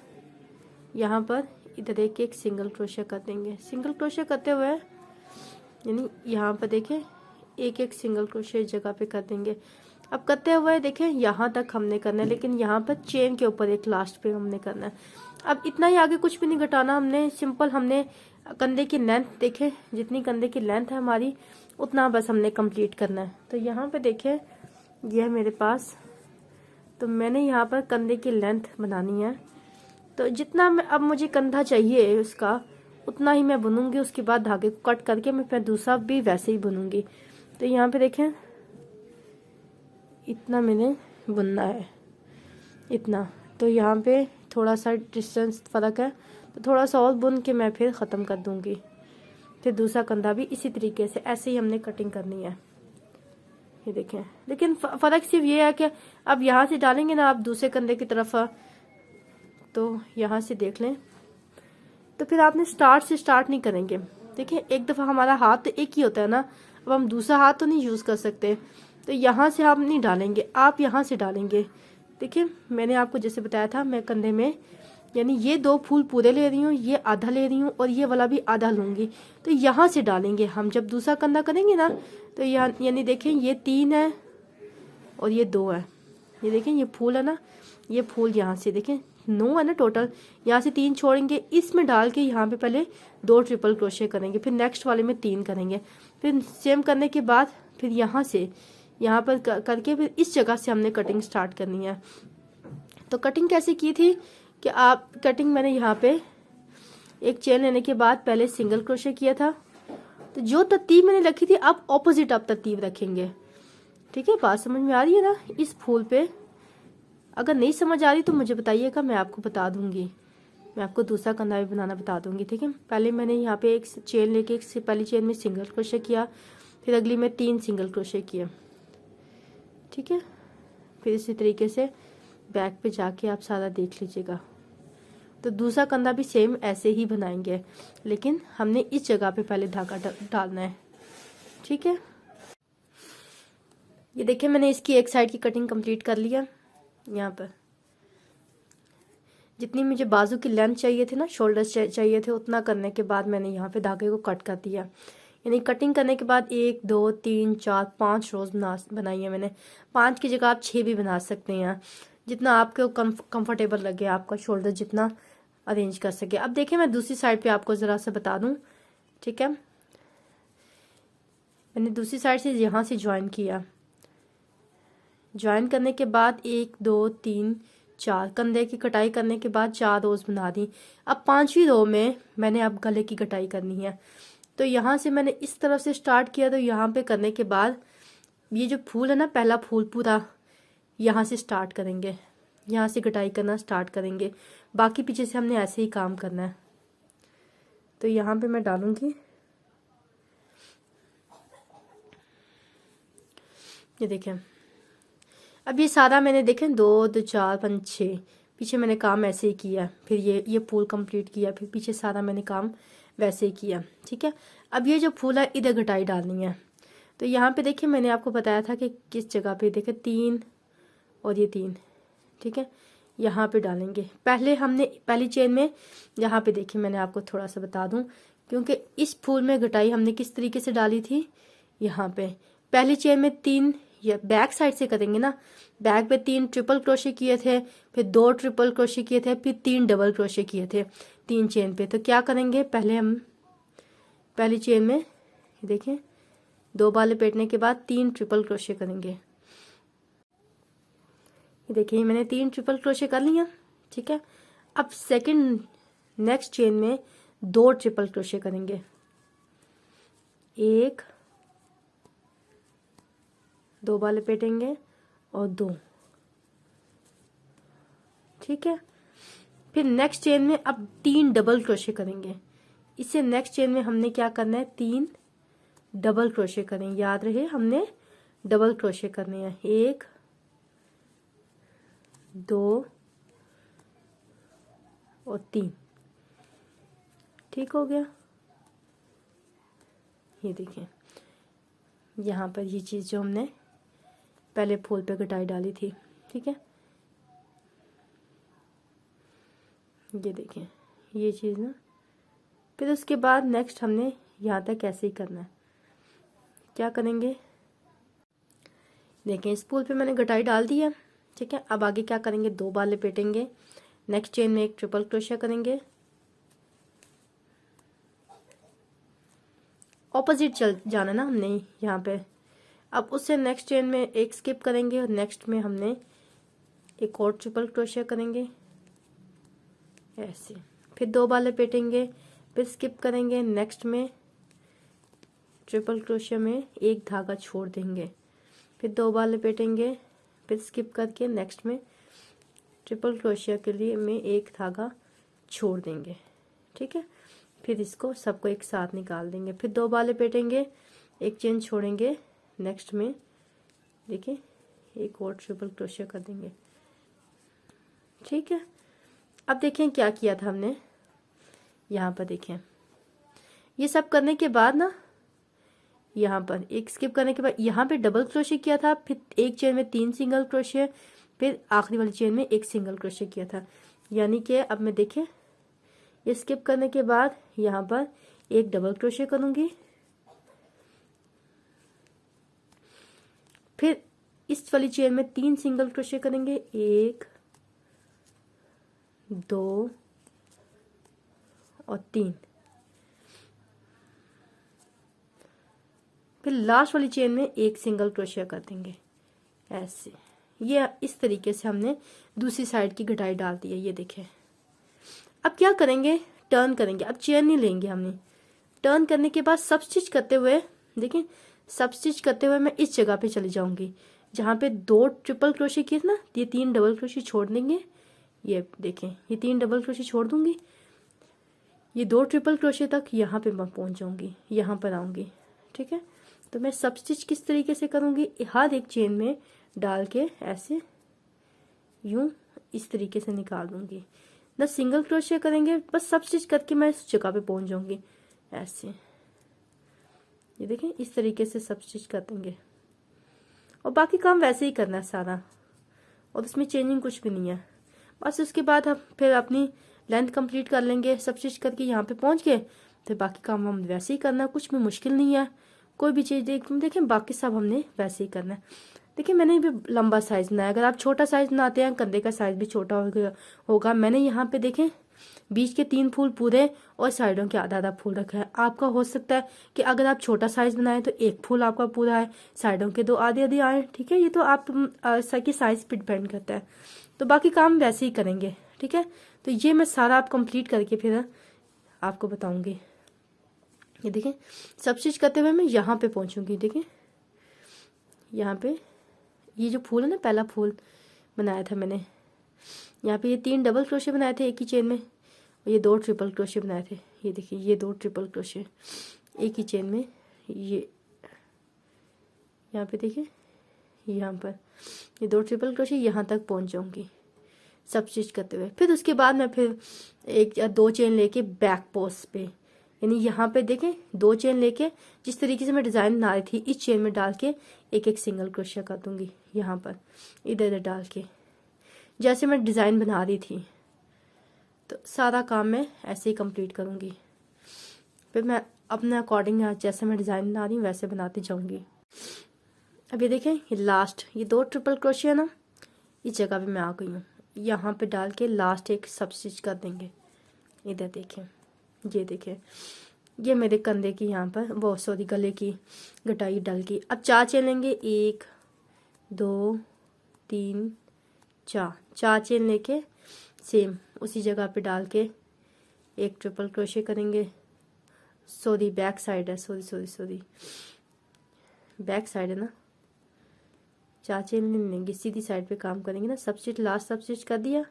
यहाँ पर इधर एक सिंगल क्रोशे कर देंगे। सिंगल क्रोशे करते हुए यानी यहाँ पर देखें एक सिंगल क्रोशे जगह पे कर देंगे। अब करते हुए देखें यहाँ तक हमने करना है, लेकिन यहाँ पर चेन के ऊपर एक लास्ट पे हमने करना है। अब इतना ही, आगे कुछ भी नहीं घटाना हमने। सिंपल हमने कंधे की लेंथ देखें, जितनी कंधे की लेंथ है हमारी उतना बस हमने कंप्लीट करना है। तो यहाँ पे देखें ये है मेरे पास, तो मैंने यहाँ पर कंधे की लेंथ बनानी है। तो जितना अब मुझे कंधा चाहिए उसका उतना ही मैं बुनूंगी। उसके बाद धागे को कट करके मैं फिर दूसरा भी वैसे ही बुनूंगी। तो यहाँ पे देखें इतना मैंने बुनना है, इतना। तो यहाँ पे थोड़ा सा डिस्टेंस फ़र्क है, तो थोड़ा सा और बुन के मैं फिर ख़त्म कर दूंगी। फिर दूसरा कंधा भी इसी तरीके से ऐसे ही हमने कटिंग करनी है। ये देखें, लेकिन फ़र्क सिर्फ ये है कि अब यहाँ से डालेंगे ना आप दूसरे कंधे की तरफ, तो यहाँ से देख लें, तो फिर आपने स्टार्ट से स्टार्ट नहीं करेंगे। देखिए एक दफ़ा हमारा हाथ तो एक ही होता है ना, अब हम दूसरा हाथ तो नहीं यूज़ कर सकते। तो यहाँ से आप नहीं डालेंगे, आप यहाँ से डालेंगे। देखिए मैंने आपको जैसे बताया था, मैं कंधे में यानी ये 2 फूल पूरे ले रही हूँ, ये आधा ले रही हूँ और ये वाला भी आधा लूँगी। तो यहाँ से डालेंगे हम। जब दूसरा कंधा करेंगे ना तो यहाँ यानी देखें ये 3 है और ये 2 है। ये देखें ये फूल है ना, ये फूल यहाँ से देखें 9 है ना टोटल, यहाँ से 3 छोड़ेंगे, इसमें डाल के यहाँ पे पहले 2 ट्रिपल क्रोशे करेंगे, फिर नेक्स्ट वाले में 3 करेंगे। फिर सेम करने के बाद फिर यहाँ से यहाँ पर करके फिर इस जगह से हमने कटिंग स्टार्ट करनी है। तो कटिंग कैसे की थी कि आप कटिंग मैंने यहाँ पे एक चेन लेने के बाद पहले सिंगल क्रोशे किया था। तो जो तरतीब मैंने रखी थी अब ऑपोजिट आप तरतीब रखेंगे। ठीक है, बात समझ में आ रही है ना। इस फूल पे अगर नहीं समझ आ रही तो मुझे बताइएगा, मैं आपको बता दूंगी, मैं आपको दूसरा कंधा भी बनाना बता दूंगी। ठीक है, पहले मैंने यहाँ पे एक चेन लेके पहली चेन में सिंगल क्रोशे किया, फिर अगली में 3 सिंगल क्रोशे किए। ठीक है, फिर इसी तरीके से बैक पे जाके आप सारा देख लीजिएगा। तो दूसरा कंधा भी सेम ऐसे ही बनाएंगे, लेकिन हमने इस जगह पे पहले धागा डालना है। ठीक है, ये देखिए मैंने इसकी एक साइड की कटिंग कंप्लीट कर लिया। यहाँ पर जितनी मुझे बाजू की लेंथ चाहिए थी ना, शोल्डर्स चाहिए थे, उतना करने के बाद मैंने यहाँ पे धागे को कट कर दिया। यानी कटिंग करने के बाद 1 2 3 4 5 रोज बनाई है मैंने। 5 की जगह आप 6 भी बना सकते हैं, जितना आपको कंफर्टेबल लगे, आपका शोल्डर जितना अरेंज कर सके। अब देखिए मैं दूसरी साइड पे आपको ज़रा सा बता दूं। ठीक है, मैंने दूसरी साइड से यहाँ से ज्वाइन किया। ज्वाइन करने के बाद 1 2 3 4 कंधे की कटाई करने के बाद 4 रोज बना दी। अब 5वीं रो में मैंने अब गले की कटाई करनी है। तो यहाँ से मैंने इस तरफ से स्टार्ट किया। तो यहाँ पे करने के बाद ये जो फूल है ना, पहला फूल पूरा यहाँ से स्टार्ट करेंगे, यहाँ से कटाई करना स्टार्ट करेंगे। बाकी पीछे से हमने ऐसे ही काम करना है। तो यहाँ पे मैं डालूंगी, ये देखें। अब ये सारा मैंने देखें 2 2 4 5 6 पीछे मैंने काम ऐसे ही किया। फिर ये फूल कंप्लीट किया, फिर पीछे सारा मैंने काम वैसे ही किया। ठीक है, अब ये जो फूल है इधर घटाई डालनी है। तो यहाँ पे देखिए मैंने आपको बताया था कि किस जगह पे, देखें 3 और ये 3। ठीक है, यहाँ पे डालेंगे। पहले हमने पहली चेन में यहाँ पे देखिए मैंने आपको थोड़ा सा बता दूं, क्योंकि इस फूल में घटाई हमने किस तरीके से डाली थी। यहाँ पे पहली चेन में 3, या बैक साइड से करेंगे ना, बैक पे 3 ट्रिपल क्रोशे किए थे, फिर 2 ट्रिपल क्रोशे किए थे, फिर 3 डबल क्रोशे किए थे 3 चेन पे। तो क्या करेंगे, पहले हम पहली चेन में देखें 2 बार लपेटने के बाद 3 ट्रिपल क्रोशे करेंगे। ये देखिए मैंने 3 ट्रिपल क्रोशे कर लिया। ठीक है, अब सेकंड नेक्स्ट चेन में 2 ट्रिपल क्रोशे करेंगे, 1 2 बार लपेटेंगे और 2। ठीक है, फिर नेक्स्ट चेन में अब 3 डबल क्रोशे करेंगे। इससे नेक्स्ट चेन में हमने क्या करना है, 3 डबल क्रोशे करें। याद रहे हमने डबल क्रोशे करने हैं, 1 2 और 3। ठीक हो गया। ये देखिए यहाँ पर ये चीज़ जो हमने पहले फूल पे कटाई डाली थी, ठीक है, ये देखिए ये चीज़ ना। फिर उसके बाद नेक्स्ट हमने यहाँ तक ऐसे ही करना है। क्या करेंगे, देखें इस फूल पे मैंने कटाई डाल दी है, ठीक है। अब आगे क्या करेंगे, 2 बार लपेटेंगे, नेक्स्ट चेन में एक ट्रिपल क्रोशिया करेंगे, ऑपोजिट चल जाना ना हमने यहाँ पे। अब उससे नेक्स्ट चेन में एक स्किप करेंगे और नेक्स्ट में हमने एक और ट्रिपल क्रोशिया करेंगे ऐसे, फिर 2 बार लपेटेंगे, फिर स्किप करेंगे, नेक्स्ट में ट्रिपल क्रोशिया में एक धागा छोड़ देंगे, फिर 2 बार लपेटेंगे, फिर स्किप करके नेक्स्ट में ट्रिपल क्रोशिया के लिए में एक धागा छोड़ देंगे, ठीक है। फिर इसको सबको एक साथ निकाल देंगे, फिर 2 बार लपेटेंगे, एक चेन छोड़ेंगे, नेक्स्ट में देखिए एक और ट्रिपल क्रोशिया कर देंगे, ठीक है। अब देखें क्या किया था हमने, यहाँ पर देखें ये सब करने के बाद ना यहाँ पर एक स्किप करने के बाद यहाँ पे डबल क्रोशिया किया था, फिर एक चेन में 3 सिंगल क्रोशिया, फिर आखिरी वाली चेन में एक सिंगल क्रोशिया किया था। यानी कि अब मैं देखें ये स्किप करने के बाद यहाँ पर एक डबल क्रोशिया करूंगी, फिर इस वाली चेन में 3 सिंगल क्रोशिया करेंगे, 1 2 और 3, फिर लास्ट वाली चेन में एक सिंगल क्रोशिया कर देंगे ऐसे। ये इस तरीके से हमने दूसरी साइड की कटाई डाल दी है, ये देखें। अब क्या करेंगे, टर्न करेंगे। अब चेन नहीं लेंगे हमने, टर्न करने के बाद सब स्टिच करते हुए देखें, सब स्टिच करते हुए मैं इस जगह पे चली जाऊंगी जहाँ पे 2 ट्रिपल क्रोशिया किए ना, ये 3 डबल क्रोशिया छोड़ देंगे, ये देखें ये 3 डबल क्रोशिया छोड़ दूंगी, ये 2 ट्रिपल क्रोशिया तक यहाँ पे मैं पहुंच जाऊंगी, यहाँ पर आऊंगी, ठीक है। तो मैं सब स्टिच किस तरीके से करूंगी, हर एक चेन में डाल के ऐसे यूं इस तरीके से निकाल दूंगी ना, सिंगल क्रोशिया करेंगे, बस सब स्टिच करके मैं इस जगह पे पहुंच जाऊंगी ऐसे। ये देखें इस तरीके से सब स्टिच कर देंगे और बाकी काम वैसे ही करना है सारा, और इसमें चेंजिंग कुछ भी नहीं है। बस उसके बाद हम फिर अपनी लेंथ कंप्लीट कर लेंगे, सब स्टिच करके यहाँ पे पहुंच गए, फिर बाकी काम हम वैसे ही करना है, कुछ भी मुश्किल नहीं है। कोई भी चीज़ देखें बाकी सब हमने वैसे ही करना है। देखिए मैंने भी लंबा साइज बनाया, अगर आप छोटा साइज बनाते हैं कंधे का साइज भी छोटा होगा। मैंने यहाँ पे देखें बीच के 3 फूल पूरे और साइडों के आधा आधा फूल रखा है। आपका हो सकता है कि अगर आप छोटा साइज बनाए तो 1 फूल आपका पूरा है, साइडों के 2 आधे आधे आए, ठीक है। ये तो आप की साइज पे डिपेंड करता है, तो बाकी काम वैसे ही करेंगे, ठीक है। तो ये मैं सारा आप कंप्लीट करके फिर आपको बताऊंगी। ये देखें सब स्टिच करते हुए मैं यहाँ पे पहुंचूंगी, देखें यहाँ पे ये जो फूल है ना, पहला फूल बनाया था मैंने, यहाँ पे ये 3 डबल क्रोशिया बनाए थे एक ही चेन में, और ये 2 ट्रिपल क्रोशिया बनाए थे। ये देखिए ये 2 ट्रिपल क्रोशिया एक ही चेन में, ये यहाँ पे देखिए यहाँ पर ये 2 ट्रिपल क्रोशिया यहाँ तक पहुँच जाऊँगी सब स्टिच करते हुए। फिर उसके बाद मैं फिर 1 या 2 चेन लेके बैक पोस्ट पे, यानी यहाँ पे देखें 2 चेन लेके जिस तरीके से मैं डिज़ाइन बना रही थी, इस चेन में डाल के एक एक सिंगल क्रोशिया कर दूंगी यहाँ पर, इधर इधर डाल के जैसे मैं डिज़ाइन बना रही थी। तो सारा काम मैं ऐसे ही कंप्लीट करूँगी, फिर मैं अपने अकॉर्डिंग जैसे मैं डिज़ाइन बना रही हूँ वैसे बनाती जाऊँगी। अब ये देखें ये लास्ट ये 2 ट्रिपल क्रोशिया ना, इस जगह पे मैं आ गई हूँ, यहाँ पे डाल के लास्ट एक सब स्टिच कर देंगे। इधर देखें ये देखें ये मेरे कंधे की यहाँ पर वो सॉरी गले की कटाई डल गई। अब 4 चेन लेंगे, 1 2 3 4 चेन लेके सेम उसी जगह पे डाल के एक ट्रिपल क्रोशिया करेंगे। सॉरी बैक साइड है, सॉरी बैक साइड है ना, 4 चेन नहीं लेंगे, सीधी साइड पे काम करेंगे ना। सब स्टिच लास्ट सब स्टिच कर दिया,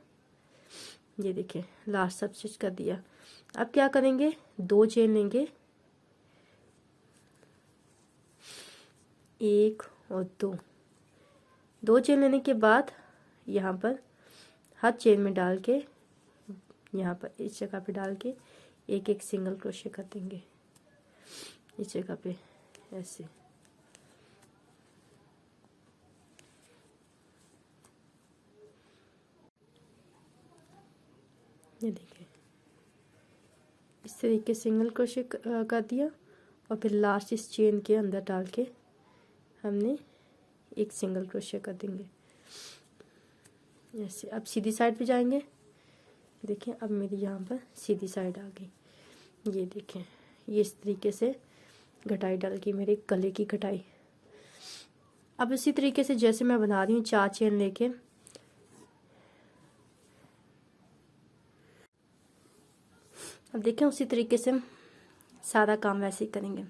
ये देखें लास्ट सब स्टिच कर दिया। अब क्या करेंगे, 2 चेन लेंगे, 1 और 2 चेन लेने के बाद यहाँ पर हर चेन में डाल के यहाँ पर इस जगह पे डाल के एक एक सिंगल क्रोशे कर देंगे इस जगह पे ऐसे। ये देखिए इस तरीके सिंगल क्रोशे कर दिया और फिर लास्ट इस चेन के अंदर डाल के हमने एक सिंगल क्रोशे कर देंगे ऐसे। अब सीधी साइड पे जाएंगे। देखिए अब मेरी यहाँ पर सीधी साइड आ गई। ये देखें ये इस तरीके से घटाई डाल के मेरे गले की घटाई। अब इसी तरीके से जैसे मैं बना रही हूँ 4 चेन लेके अब देखें उसी तरीके से सारा काम वैसे ही करेंगे।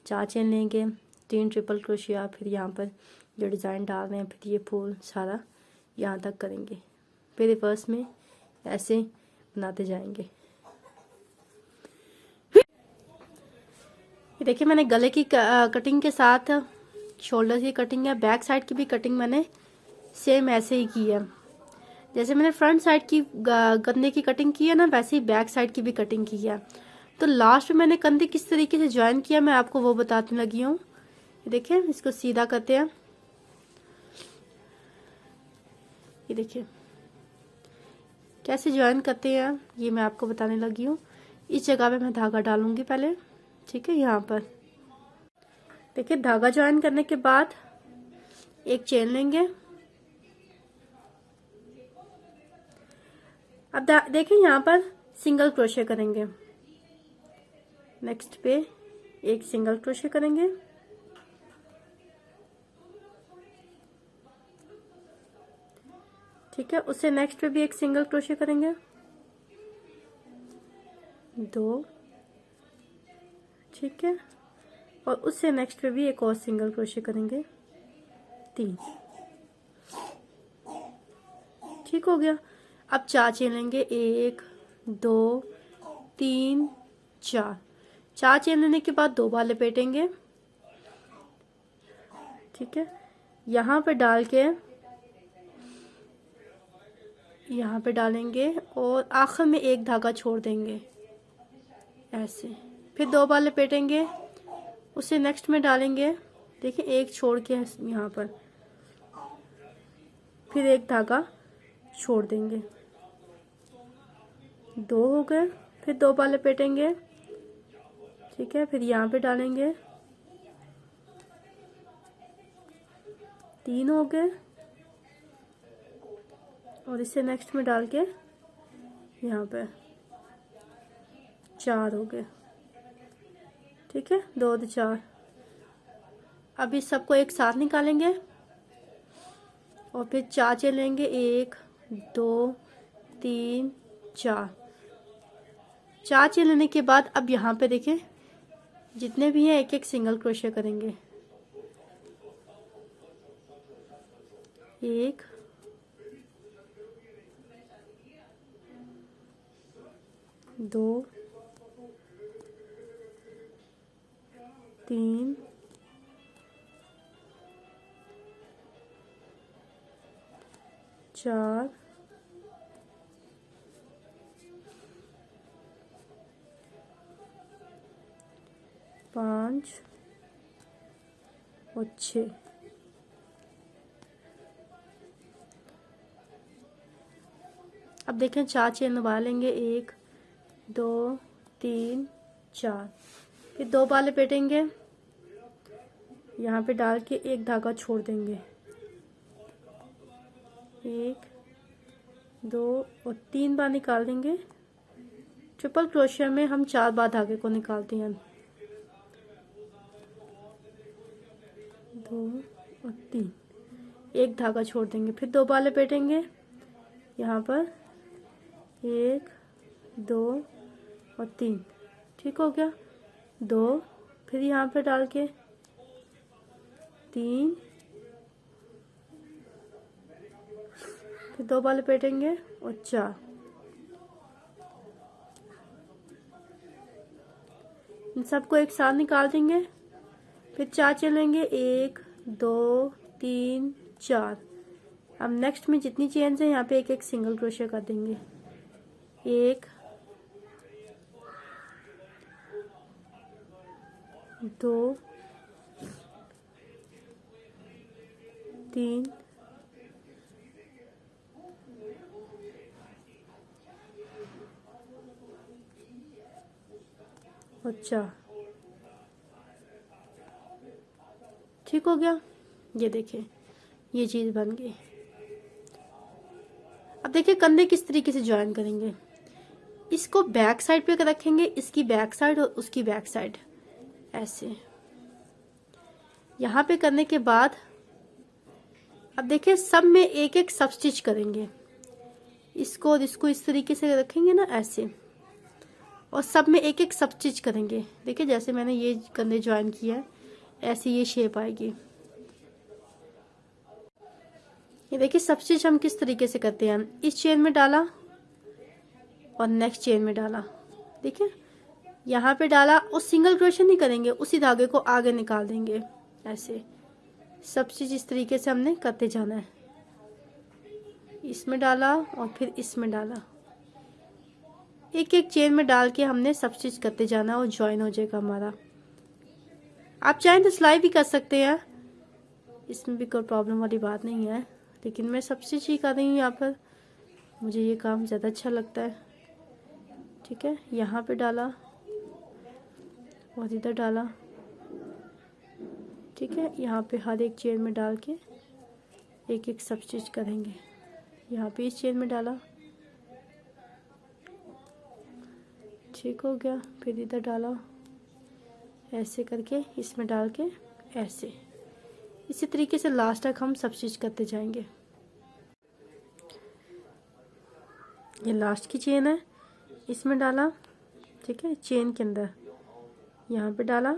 4 चेन लेंगे, 3 ट्रिपल क्रोशिया, फिर यहाँ पर जो डिज़ाइन डाल रहे हैं फिर ये फूल सारा यहाँ तक करेंगे, फिर रिवर्स में ऐसे बनाते जाएंगे। ये देखिए मैंने गले की कटिंग के साथ शोल्डर की कटिंग है, बैक साइड की भी कटिंग मैंने सेम ऐसे ही की है। जैसे मैंने फ्रंट साइड की कंधे की कटिंग की है ना, वैसे ही बैक साइड की भी कटिंग की है। तो लास्ट में मैंने कंधे किस तरीके से ज्वाइन किया मैं आपको वो बताने लगी हूँ। देखिए इसको सीधा करते हैं, ये देखिए कैसे ज्वाइन करते हैं ये मैं आपको बताने लगी हूँ। इस जगह पे मैं धागा डालूंगी पहले, ठीक है। यहाँ पर देखिए धागा ज्वाइन करने के बाद एक चेन लेंगे। अब देखिए यहाँ पर सिंगल क्रोशे करेंगे, नेक्स्ट पे एक सिंगल क्रोशे करेंगे, ठीक है। उससे नेक्स्ट पे भी एक सिंगल क्रोशे करेंगे, 2, ठीक है। और उससे नेक्स्ट पे भी एक और सिंगल क्रोशे करेंगे, 3, ठीक हो गया। अब 4 चेन लेंगे, 1 2 3 4। 4 चेन लेने के बाद 2 बार लपेटेंगे, ठीक है। यहाँ पे डाल के यहाँ पे डालेंगे और आखिर में एक धागा छोड़ देंगे ऐसे, फिर 2 बार लपेटेंगे, उसे नेक्स्ट में डालेंगे। देखिए एक छोड़ के यहाँ पर फिर एक धागा छोड़ देंगे, 2 हो गए, फिर 2 बार लपेटेंगे, ठीक है। फिर यहाँ पे डालेंगे, 3 हो गए और इसे नेक्स्ट में डाल के यहाँ पे 4 हो गए, ठीक है। 2 और 4। अब इस सबको एक साथ निकालेंगे और फिर 4 चेन लेंगे, 1 2 3 4। 4 चेन लेने के बाद अब यहाँ पे देखें जितने भी हैं एक एक सिंगल क्रोशे करेंगे, 1 2 3 4 5 और 6। अब देखें 4 चेन दबा लेंगे, 1 2 3 4, फिर 2 बार लपेटेंगे, यहाँ पे डाल के एक धागा छोड़ देंगे, 1 2 और 3 बार निकाल देंगे। ट्रिपल क्रोशिया में हम 4 बार धागे को निकालते हैं, 2 और 3, एक धागा छोड़ देंगे, फिर 2 बार लपेटेंगे, यहाँ पर 1 2 और 3, ठीक हो गया। 2 फिर यहाँ पे डाल के 3, फिर 2 बार लपेटेंगे और 4। इन सबको एक साथ निकाल देंगे, फिर 4 चलेंगे, 1 2 3 4। अब नेक्स्ट में जितनी चेन्स हैं यहाँ पे एक एक सिंगल क्रोशिया कर देंगे। 1 2 3 और 4। ठीक हो गया। ये देखिए ये चीज़ बन गई। अब देखिए कंधे किस तरीके से ज्वाइन करेंगे। इसको बैक साइड पे रखेंगे, इसकी बैक साइड और उसकी बैक साइड ऐसे। यहाँ पे करने के बाद अब देखिए सब में एक एक सब स्टिच करेंगे। इसको और इसको इस तरीके से रखेंगे ना ऐसे, और सब में एक एक सब स्टिच करेंगे। देखिए जैसे मैंने ये कंधे ज्वाइन किया है ऐसे ये शेप आएगी। ये देखिए सब स्टिच हम किस तरीके से करते हैं। इस चेन में डाला और नेक्स्ट चेन में डाला, देखिए यहाँ पे डाला और सिंगल क्रोशे नहीं करेंगे, उसी धागे को आगे निकाल देंगे ऐसे। सब स्टिच इस तरीके से हमने करते जाना है। इसमें डाला और फिर इसमें डाला, एक एक चेन में डाल के हमने सब स्टिच करते जाना और ज्वाइन हो जाएगा हमारा। आप चाहें तो सिलाई भी कर सकते हैं, इसमें भी कोई प्रॉब्लम वाली बात नहीं है, लेकिन मैं सब स्टिच ही कर रही हूँ यहाँ पर, मुझे ये काम ज़्यादा अच्छा लगता है। ठीक है, यहाँ पे डाला और इधर डाला। ठीक है, यहाँ पे हर एक चेन में डाल के एक एक सब स्टिच करेंगे। यहाँ पे इस चेन में डाला, ठीक हो गया। फिर इधर डाला ऐसे करके, इसमें डाल के ऐसे। इसी तरीके से लास्ट तक हम सब स्टिच करते जाएंगे। ये लास्ट की चेन है, इसमें डाला, ठीक है, चेन के अंदर यहाँ पे डाला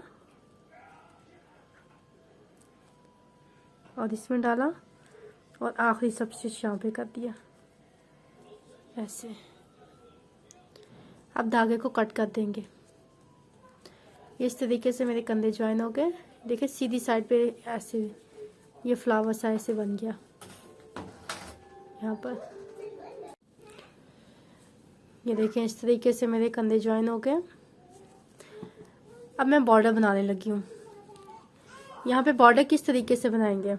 और इसमें डाला और आखिरी सब स्टिच यहाँ पे कर दिया ऐसे। अब धागे को कट कर देंगे। इस तरीके से मेरे कंधे ज्वाइन हो गए। देखिए सीधी साइड पे ऐसे ये फ्लावर सा ऐसे बन गया यहाँ पर। ये देखिए इस तरीके से मेरे कंधे ज्वाइन हो गए। अब मैं बॉर्डर बनाने लगी हूँ। यहाँ पे बॉर्डर किस तरीके से बनाएंगे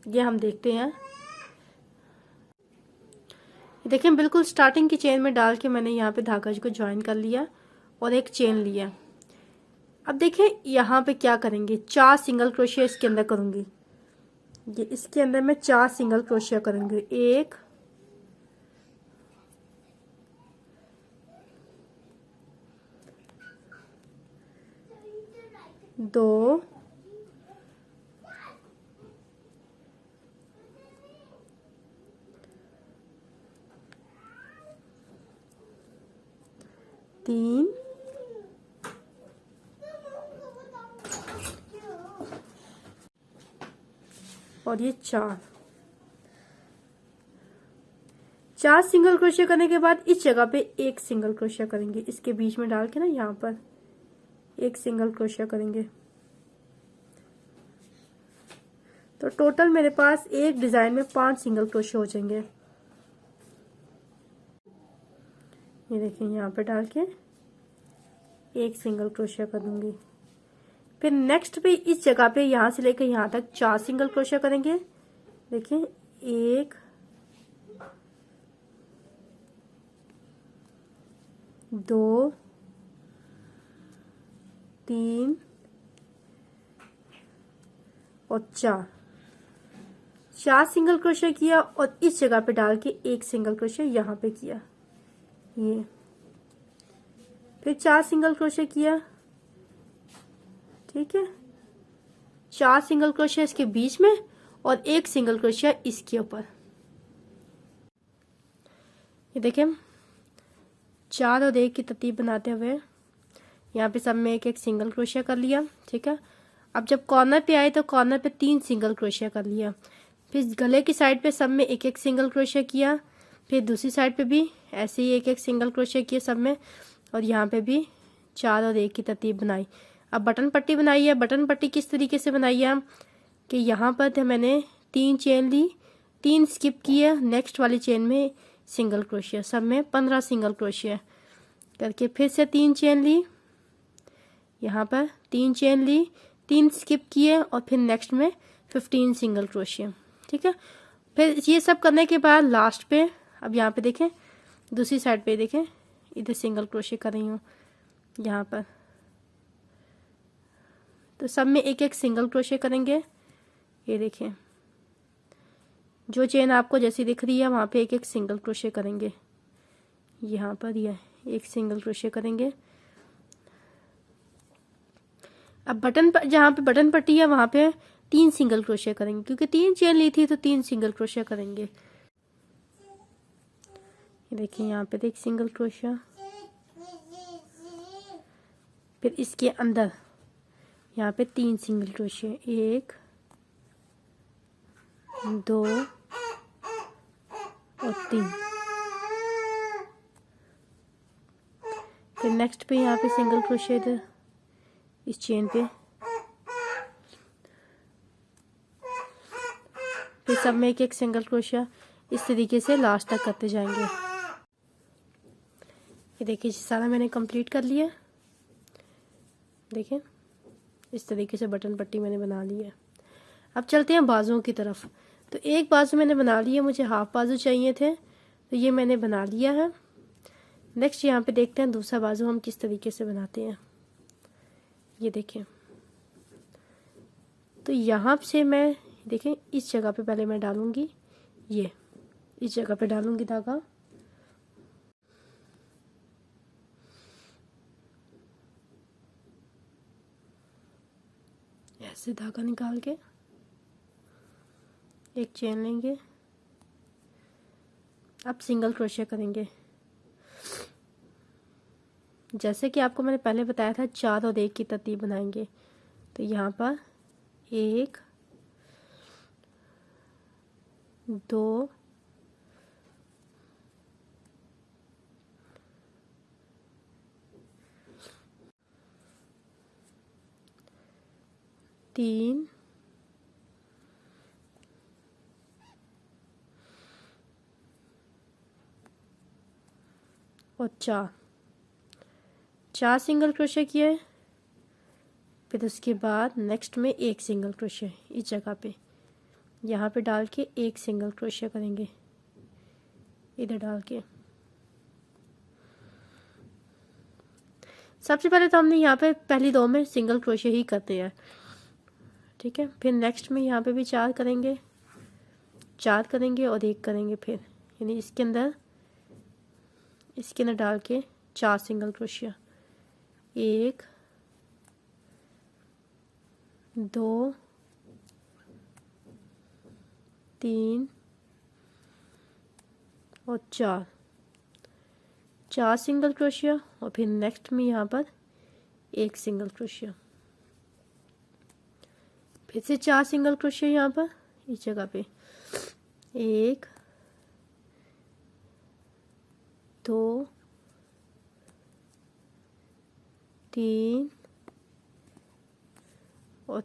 ये हम देखते हैं। देखिए बिल्कुल स्टार्टिंग की चेन में डाल के मैंने यहाँ पे धागा को ज्वाइन कर लिया और एक चेन लिया। अब देखिए यहाँ पे क्या करेंगे, 4 सिंगल क्रोशिया इसके अंदर करूंगी। ये इसके अंदर मैं 4 सिंगल क्रोशिया करूंगी। 1 2 3 और ये 4 सिंगल क्रोशिया करने के बाद इस जगह पे एक सिंगल क्रोशिया करेंगे। इसके बीच में डाल के ना यहाँ पर एक सिंगल क्रोशिया करेंगे। तो टोटल मेरे पास एक डिजाइन में 5 सिंगल क्रोशिया हो जाएंगे। ये देखिए यहाँ पे डाल के एक सिंगल क्रोशिया कर दूंगी। फिर नेक्स्ट पे इस जगह पे यहाँ से लेकर यहाँ तक 4 सिंगल क्रोशिया करेंगे। देखिए 1 2 3 और 4 सिंगल क्रोशिया किया और इस जगह पे डाल के एक सिंगल क्रोशिया यहाँ पे किया। ये फिर 4 सिंगल क्रोशिया किया। ठीक है, 4 सिंगल क्रोशिया इसके बीच में और एक सिंगल क्रोशिया इसके ऊपर। ये देखिए 4 और 1 की तरतीब बनाते हुए यहाँ पे सब में एक एक सिंगल क्रोशिया कर लिया। ठीक है, अब जब कॉर्नर पे आए तो कॉर्नर पे 3 सिंगल क्रोशिया कर लिया। फिर गले की साइड पे सब में एक एक सिंगल क्रोशिया किया। फिर दूसरी साइड पे भी ऐसे ही एक एक सिंगल क्रोशिया किए सब में, और यहाँ पे भी 4 और 1 की तरतीब बनाई। अब बटन पट्टी बनाई है। बटन पट्टी किस तरीके से बनाई है कि यहाँ पर मैंने 3 चेन ली, 3 स्किप किए, नेक्स्ट वाली चेन में सिंगल क्रोशिया, सब में 15 सिंगल क्रोशिया करके फिर से 3 चेन ली, यहाँ पर 3 चेन ली, 3 स्किप किए और फिर नेक्स्ट में 15 सिंगल क्रोशिया। ठीक है, फिर ये सब करने के बाद लास्ट पे अब यहाँ पे देखें, दूसरी साइड पे देखें, इधर सिंगल क्रोशिया कर रही हूँ यहाँ पर, तो सब में एक एक सिंगल क्रोशिया करेंगे। ये देखें, जो चेन आपको जैसी दिख रही है वहाँ पे एक एक सिंगल क्रोशिया करेंगे। यहाँ पर यह एक सिंगल क्रोशिया करेंगे। अब बटन पर, जहाँ पे बटन पट्टी है वहाँ पे 3 सिंगल क्रोशिया करेंगे, क्योंकि 3 चेन ली थी तो 3 सिंगल क्रोशिया करेंगे। ये देखिए, यहाँ पे एक सिंगल क्रोशिया, फिर इसके अंदर यहाँ पे 3 सिंगल क्रोशिया, 1 2 और 3। फिर नेक्स्ट पे यहाँ पे सिंगल क्रोशिया इधर इस चेन पे, फिर सब में एक एक सिंगल क्रोशिया, इस तरीके से लास्ट तक करते जाएंगे। ये देखिए, सारा मैंने कंप्लीट कर लिया। देखें, इस तरीके से बटन पट्टी मैंने बना ली है। अब चलते हैं बाजुओं की तरफ। तो एक बाजू मैंने बना लिया, मुझे हाफ बाजू चाहिए थे तो ये मैंने बना लिया है। नेक्स्ट यहाँ पे देखते हैं दूसरा बाजू हम किस तरीके से बनाते हैं। ये देखें, तो यहाँ से मैं देखें इस जगह पे पहले मैं डालूंगी, ये इस जगह पे डालूंगी धागा, ऐसे धागा निकाल के एक चेन लेंगे। अब सिंगल क्रोशिया करेंगे, जैसे कि आपको मैंने पहले बताया था 4 और 1 की तरतीब बनाएंगे। तो यहाँ पर 1 2 3 और 4 सिंगल क्रोशिया किए। फिर उसके बाद नेक्स्ट में एक सिंगल क्रोशिया इस जगह पे, यहाँ पे डाल के एक सिंगल क्रोशिया करेंगे, इधर डाल के। सबसे पहले तो हमने यहाँ पे पहली 2 में सिंगल क्रोशिया ही करते हैं। ठीक है, फिर नेक्स्ट में यहाँ पे भी 4 करेंगे, 4 करेंगे और 1 करेंगे, फिर यानी इसके अंदर डाल के 4 सिंगल क्रोशिया, 1 2 3 और 4 सिंगल क्रोशिया और फिर नेक्स्ट में यहाँ पर एक सिंगल क्रोशिया, फिर से 4 सिंगल क्रोशिया यहाँ पर इस जगह पे, 1 2 3 और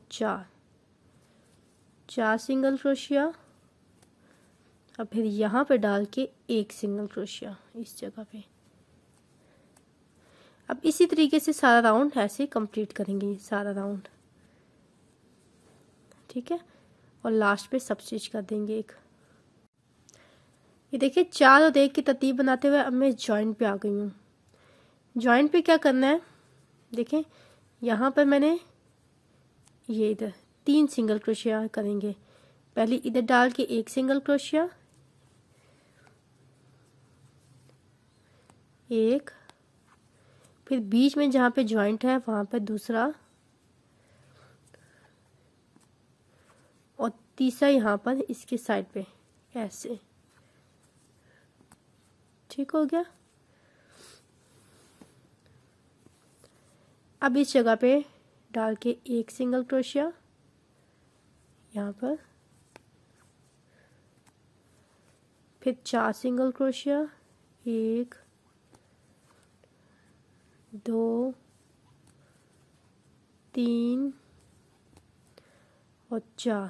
4 सिंगल क्रोशिया, अब फिर यहाँ पे डाल के एक सिंगल क्रोशिया इस जगह पे। अब इसी तरीके से सारा राउंड ऐसे कंप्लीट करेंगे, सारा राउंड। ठीक है, और लास्ट पे सब स्टिच कर देंगे एक। ये देखिए, 4 और 1 की तरतीब बनाते हुए अब मैं जॉइंट पे आ गई हूँ। जॉइंट पे क्या करना है, देखें यहाँ पर मैंने ये इधर 3 सिंगल क्रोशिया करेंगे। पहले इधर डाल के एक सिंगल क्रोशिया, एक, फिर बीच में जहाँ पे जॉइंट है वहाँ पर दूसरा, और तीसरा यहाँ पर इसके साइड पे ऐसे। ठीक हो गया। अब इस जगह पे डाल के एक सिंगल क्रोशिया यहाँ पर, फिर 4 सिंगल क्रोशिया, 1 2 3 और 4,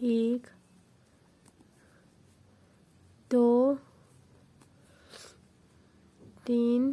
1 2 3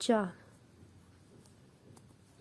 4،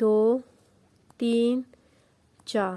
2 3 4،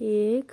1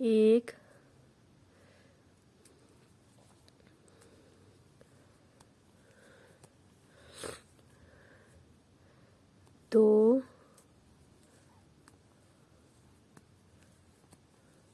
1 2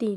3،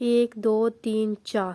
1 2 3 4،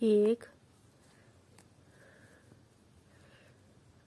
1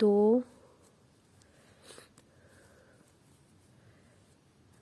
2،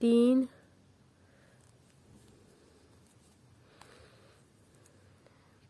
3،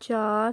4،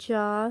4،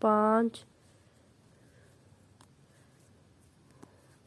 5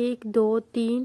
1 2 3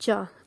4،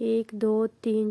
1 2 3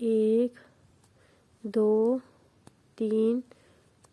1 2 3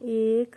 1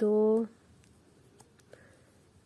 2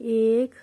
1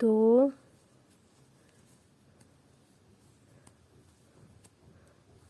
2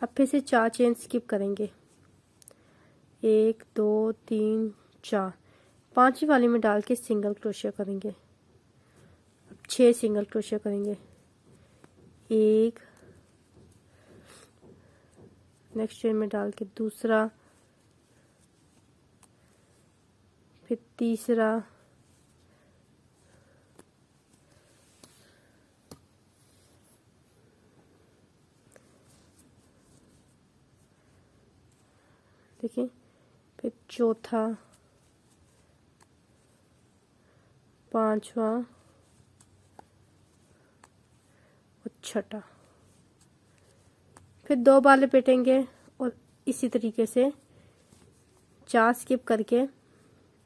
अब फिर से 4 चेन स्किप करेंगे, 1 2 3 4, पांचवी वाली में डाल के सिंगल क्रोशिया करेंगे। अब 6 सिंगल क्रोशिया करेंगे, 1, नेक्स्ट चेन में डाल के दूसरा, फिर तीसरा, देखिए, फिर चौथा, पांचवा और छठा। फिर 2 बार लपेटेंगे और इसी तरीके से 4 स्किप करके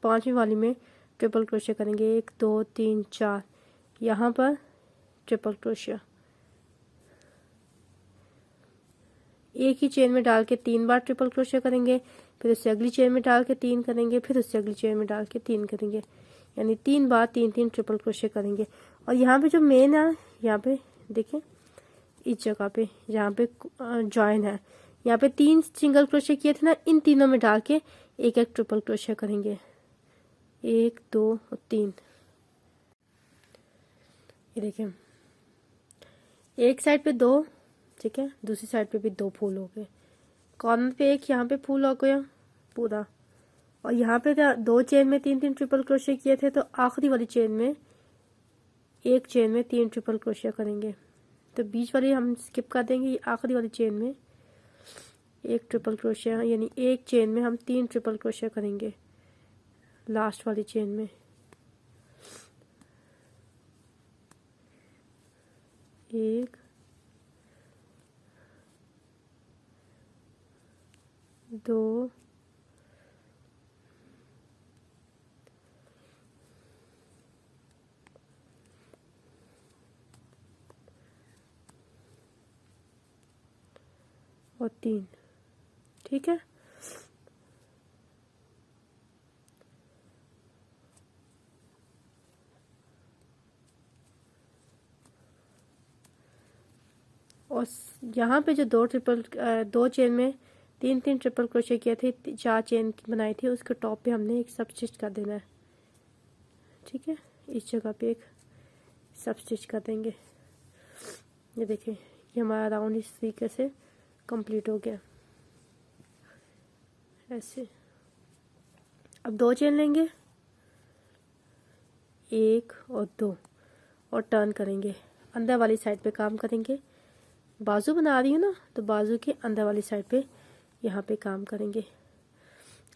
पांचवी वाली में ट्रिपल क्रोशिया करेंगे, 1 2 3 4, यहाँ पर ट्रिपल क्रोशिया, एक ही चेन में डाल के 3 बार ट्रिपल क्रोशिया करेंगे, फिर उससे अगली चेन में डाल के 3 करेंगे, फिर उससे अगली चेन में डाल के 3 करेंगे, यानी 3 बार 3 ट्रिपल क्रोशिया करेंगे। और यहाँ पे जो मेन है, यहाँ पे देखें, इस जगह पे जहाँ पे जॉइन है, यहाँ पे 3 सिंगल क्रोशिया किए थे ना, इन तीनों में डाल के एक ट्रिपल क्रोशिया करेंगे, 1 2 और 3। ये देखिए, एक साइड पे 2, ठीक है, दूसरी साइड पे भी 2 फूल हो गए, कॉर्नर पे एक, यहाँ पे फूल हो गया पूरा। और यहाँ पे 2 चेन में 3 ट्रिपल क्रोशिया किए थे, तो आखिरी वाली चेन में एक चेन में 3 ट्रिपल क्रोशिया करेंगे, तो बीच वाली हम स्किप कर देंगे, आखिरी वाली चेन में एक ट्रिपल क्रोशिया, यानी एक चेन में हम 3 ट्रिपल क्रोशिया करेंगे लास्ट वाली चेन में। 1 2 और 3, ठीक है। और यहाँ पे जो 2 चेन में 3 ट्रिपल क्रोशिया किए थे, 4 चेन बनाई थी, उसके टॉप पे हमने एक सब स्टिच कर देना है, ठीक है। इस जगह पे एक सब स्टिच कर देंगे। ये देखिए, ये हमारा राउंड इस तरीके से कंप्लीट हो गया, ऐसे। अब 2 चेन लेंगे, 1 और 2, और टर्न करेंगे, अंदर वाली साइड पे काम करेंगे। बाजू बना रही हूँ ना, तो बाजू के अंदर वाली साइड पे यहाँ पे काम करेंगे।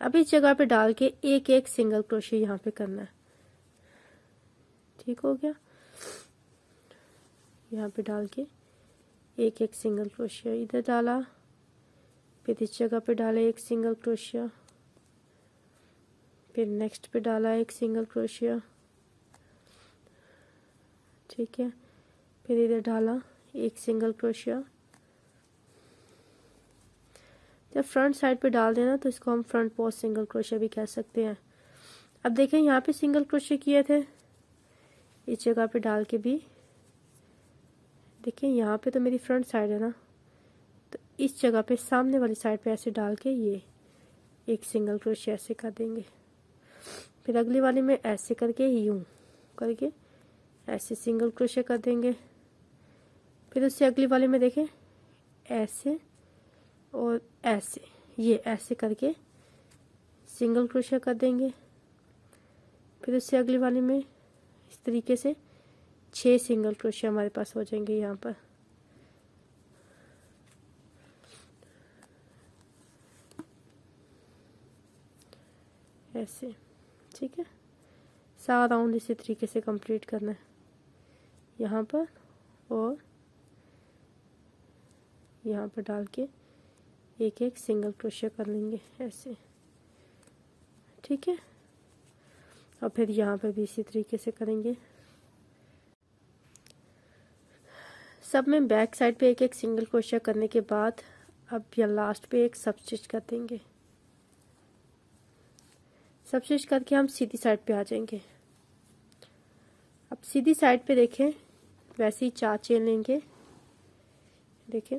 अब इस जगह पे डाल के एक सिंगल क्रोशिया यहाँ पे करना है, ठीक हो गया। यहाँ पे डाल के एक सिंगल क्रोशिया इधर डाला, फिर इस जगह पे डाला एक सिंगल क्रोशिया, फिर नेक्स्ट पे डाला एक सिंगल क्रोशिया, ठीक है, फिर इधर डाला एक सिंगल क्रोशिया। जब फ्रंट साइड पे डाल देना तो इसको हम फ्रंट पोस्ट सिंगल क्रोशिया भी कह सकते हैं। अब देखें, यहाँ पे सिंगल क्रोशिया किए थे, इस जगह पे डाल के भी देखिए, यहाँ पे तो मेरी फ्रंट साइड है ना, तो इस जगह पे सामने वाली साइड पे ऐसे डाल के ये एक सिंगल क्रोशिया ऐसे कर देंगे। फिर अगली वाली में ऐसे करके यूं करके ऐसे सिंगल क्रोशिया कर देंगे। फिर उससे अगली वाली में देखें, ऐसे और ऐसे, ये ऐसे करके सिंगल क्रोशिया कर देंगे। फिर उससे अगली वाली में इस तरीके से 6 सिंगल क्रोशिया हमारे पास हो जाएंगे यहाँ पर। ऐसे, ठीक है। सारा राउंड इसी तरीके से कंप्लीट करना है, यहाँ पर और यहाँ पर डाल के एक सिंगल क्रोशिया कर लेंगे ऐसे, ठीक है। और फिर यहाँ पर भी इसी तरीके से करेंगे। सब में बैक साइड पे एक सिंगल क्रोशिया करने के बाद अब या लास्ट पे एक सब स्टिच कर देंगे। सब स्टिच करके हम सीधी साइड पे आ जाएंगे। अब सीधी साइड पे देखें, वैसे ही 4 चेन लेंगे, देखें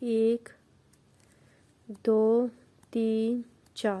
1 2 3 4.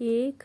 1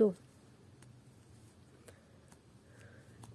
2.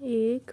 1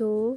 2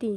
3.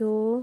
2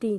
3.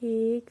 1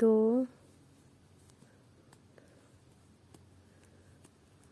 2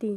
3.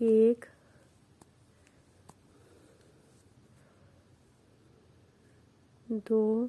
1 2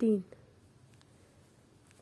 3.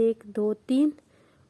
1 2 3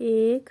1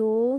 2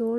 2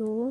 2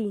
3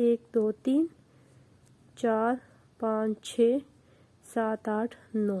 1 2 3 4 5 6 7 8 9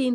3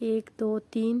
1 2 3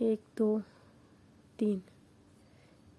1 2 3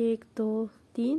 1 2 3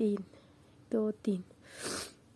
3 2 3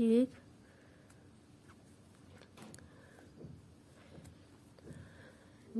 1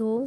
2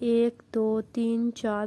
1 2 3 4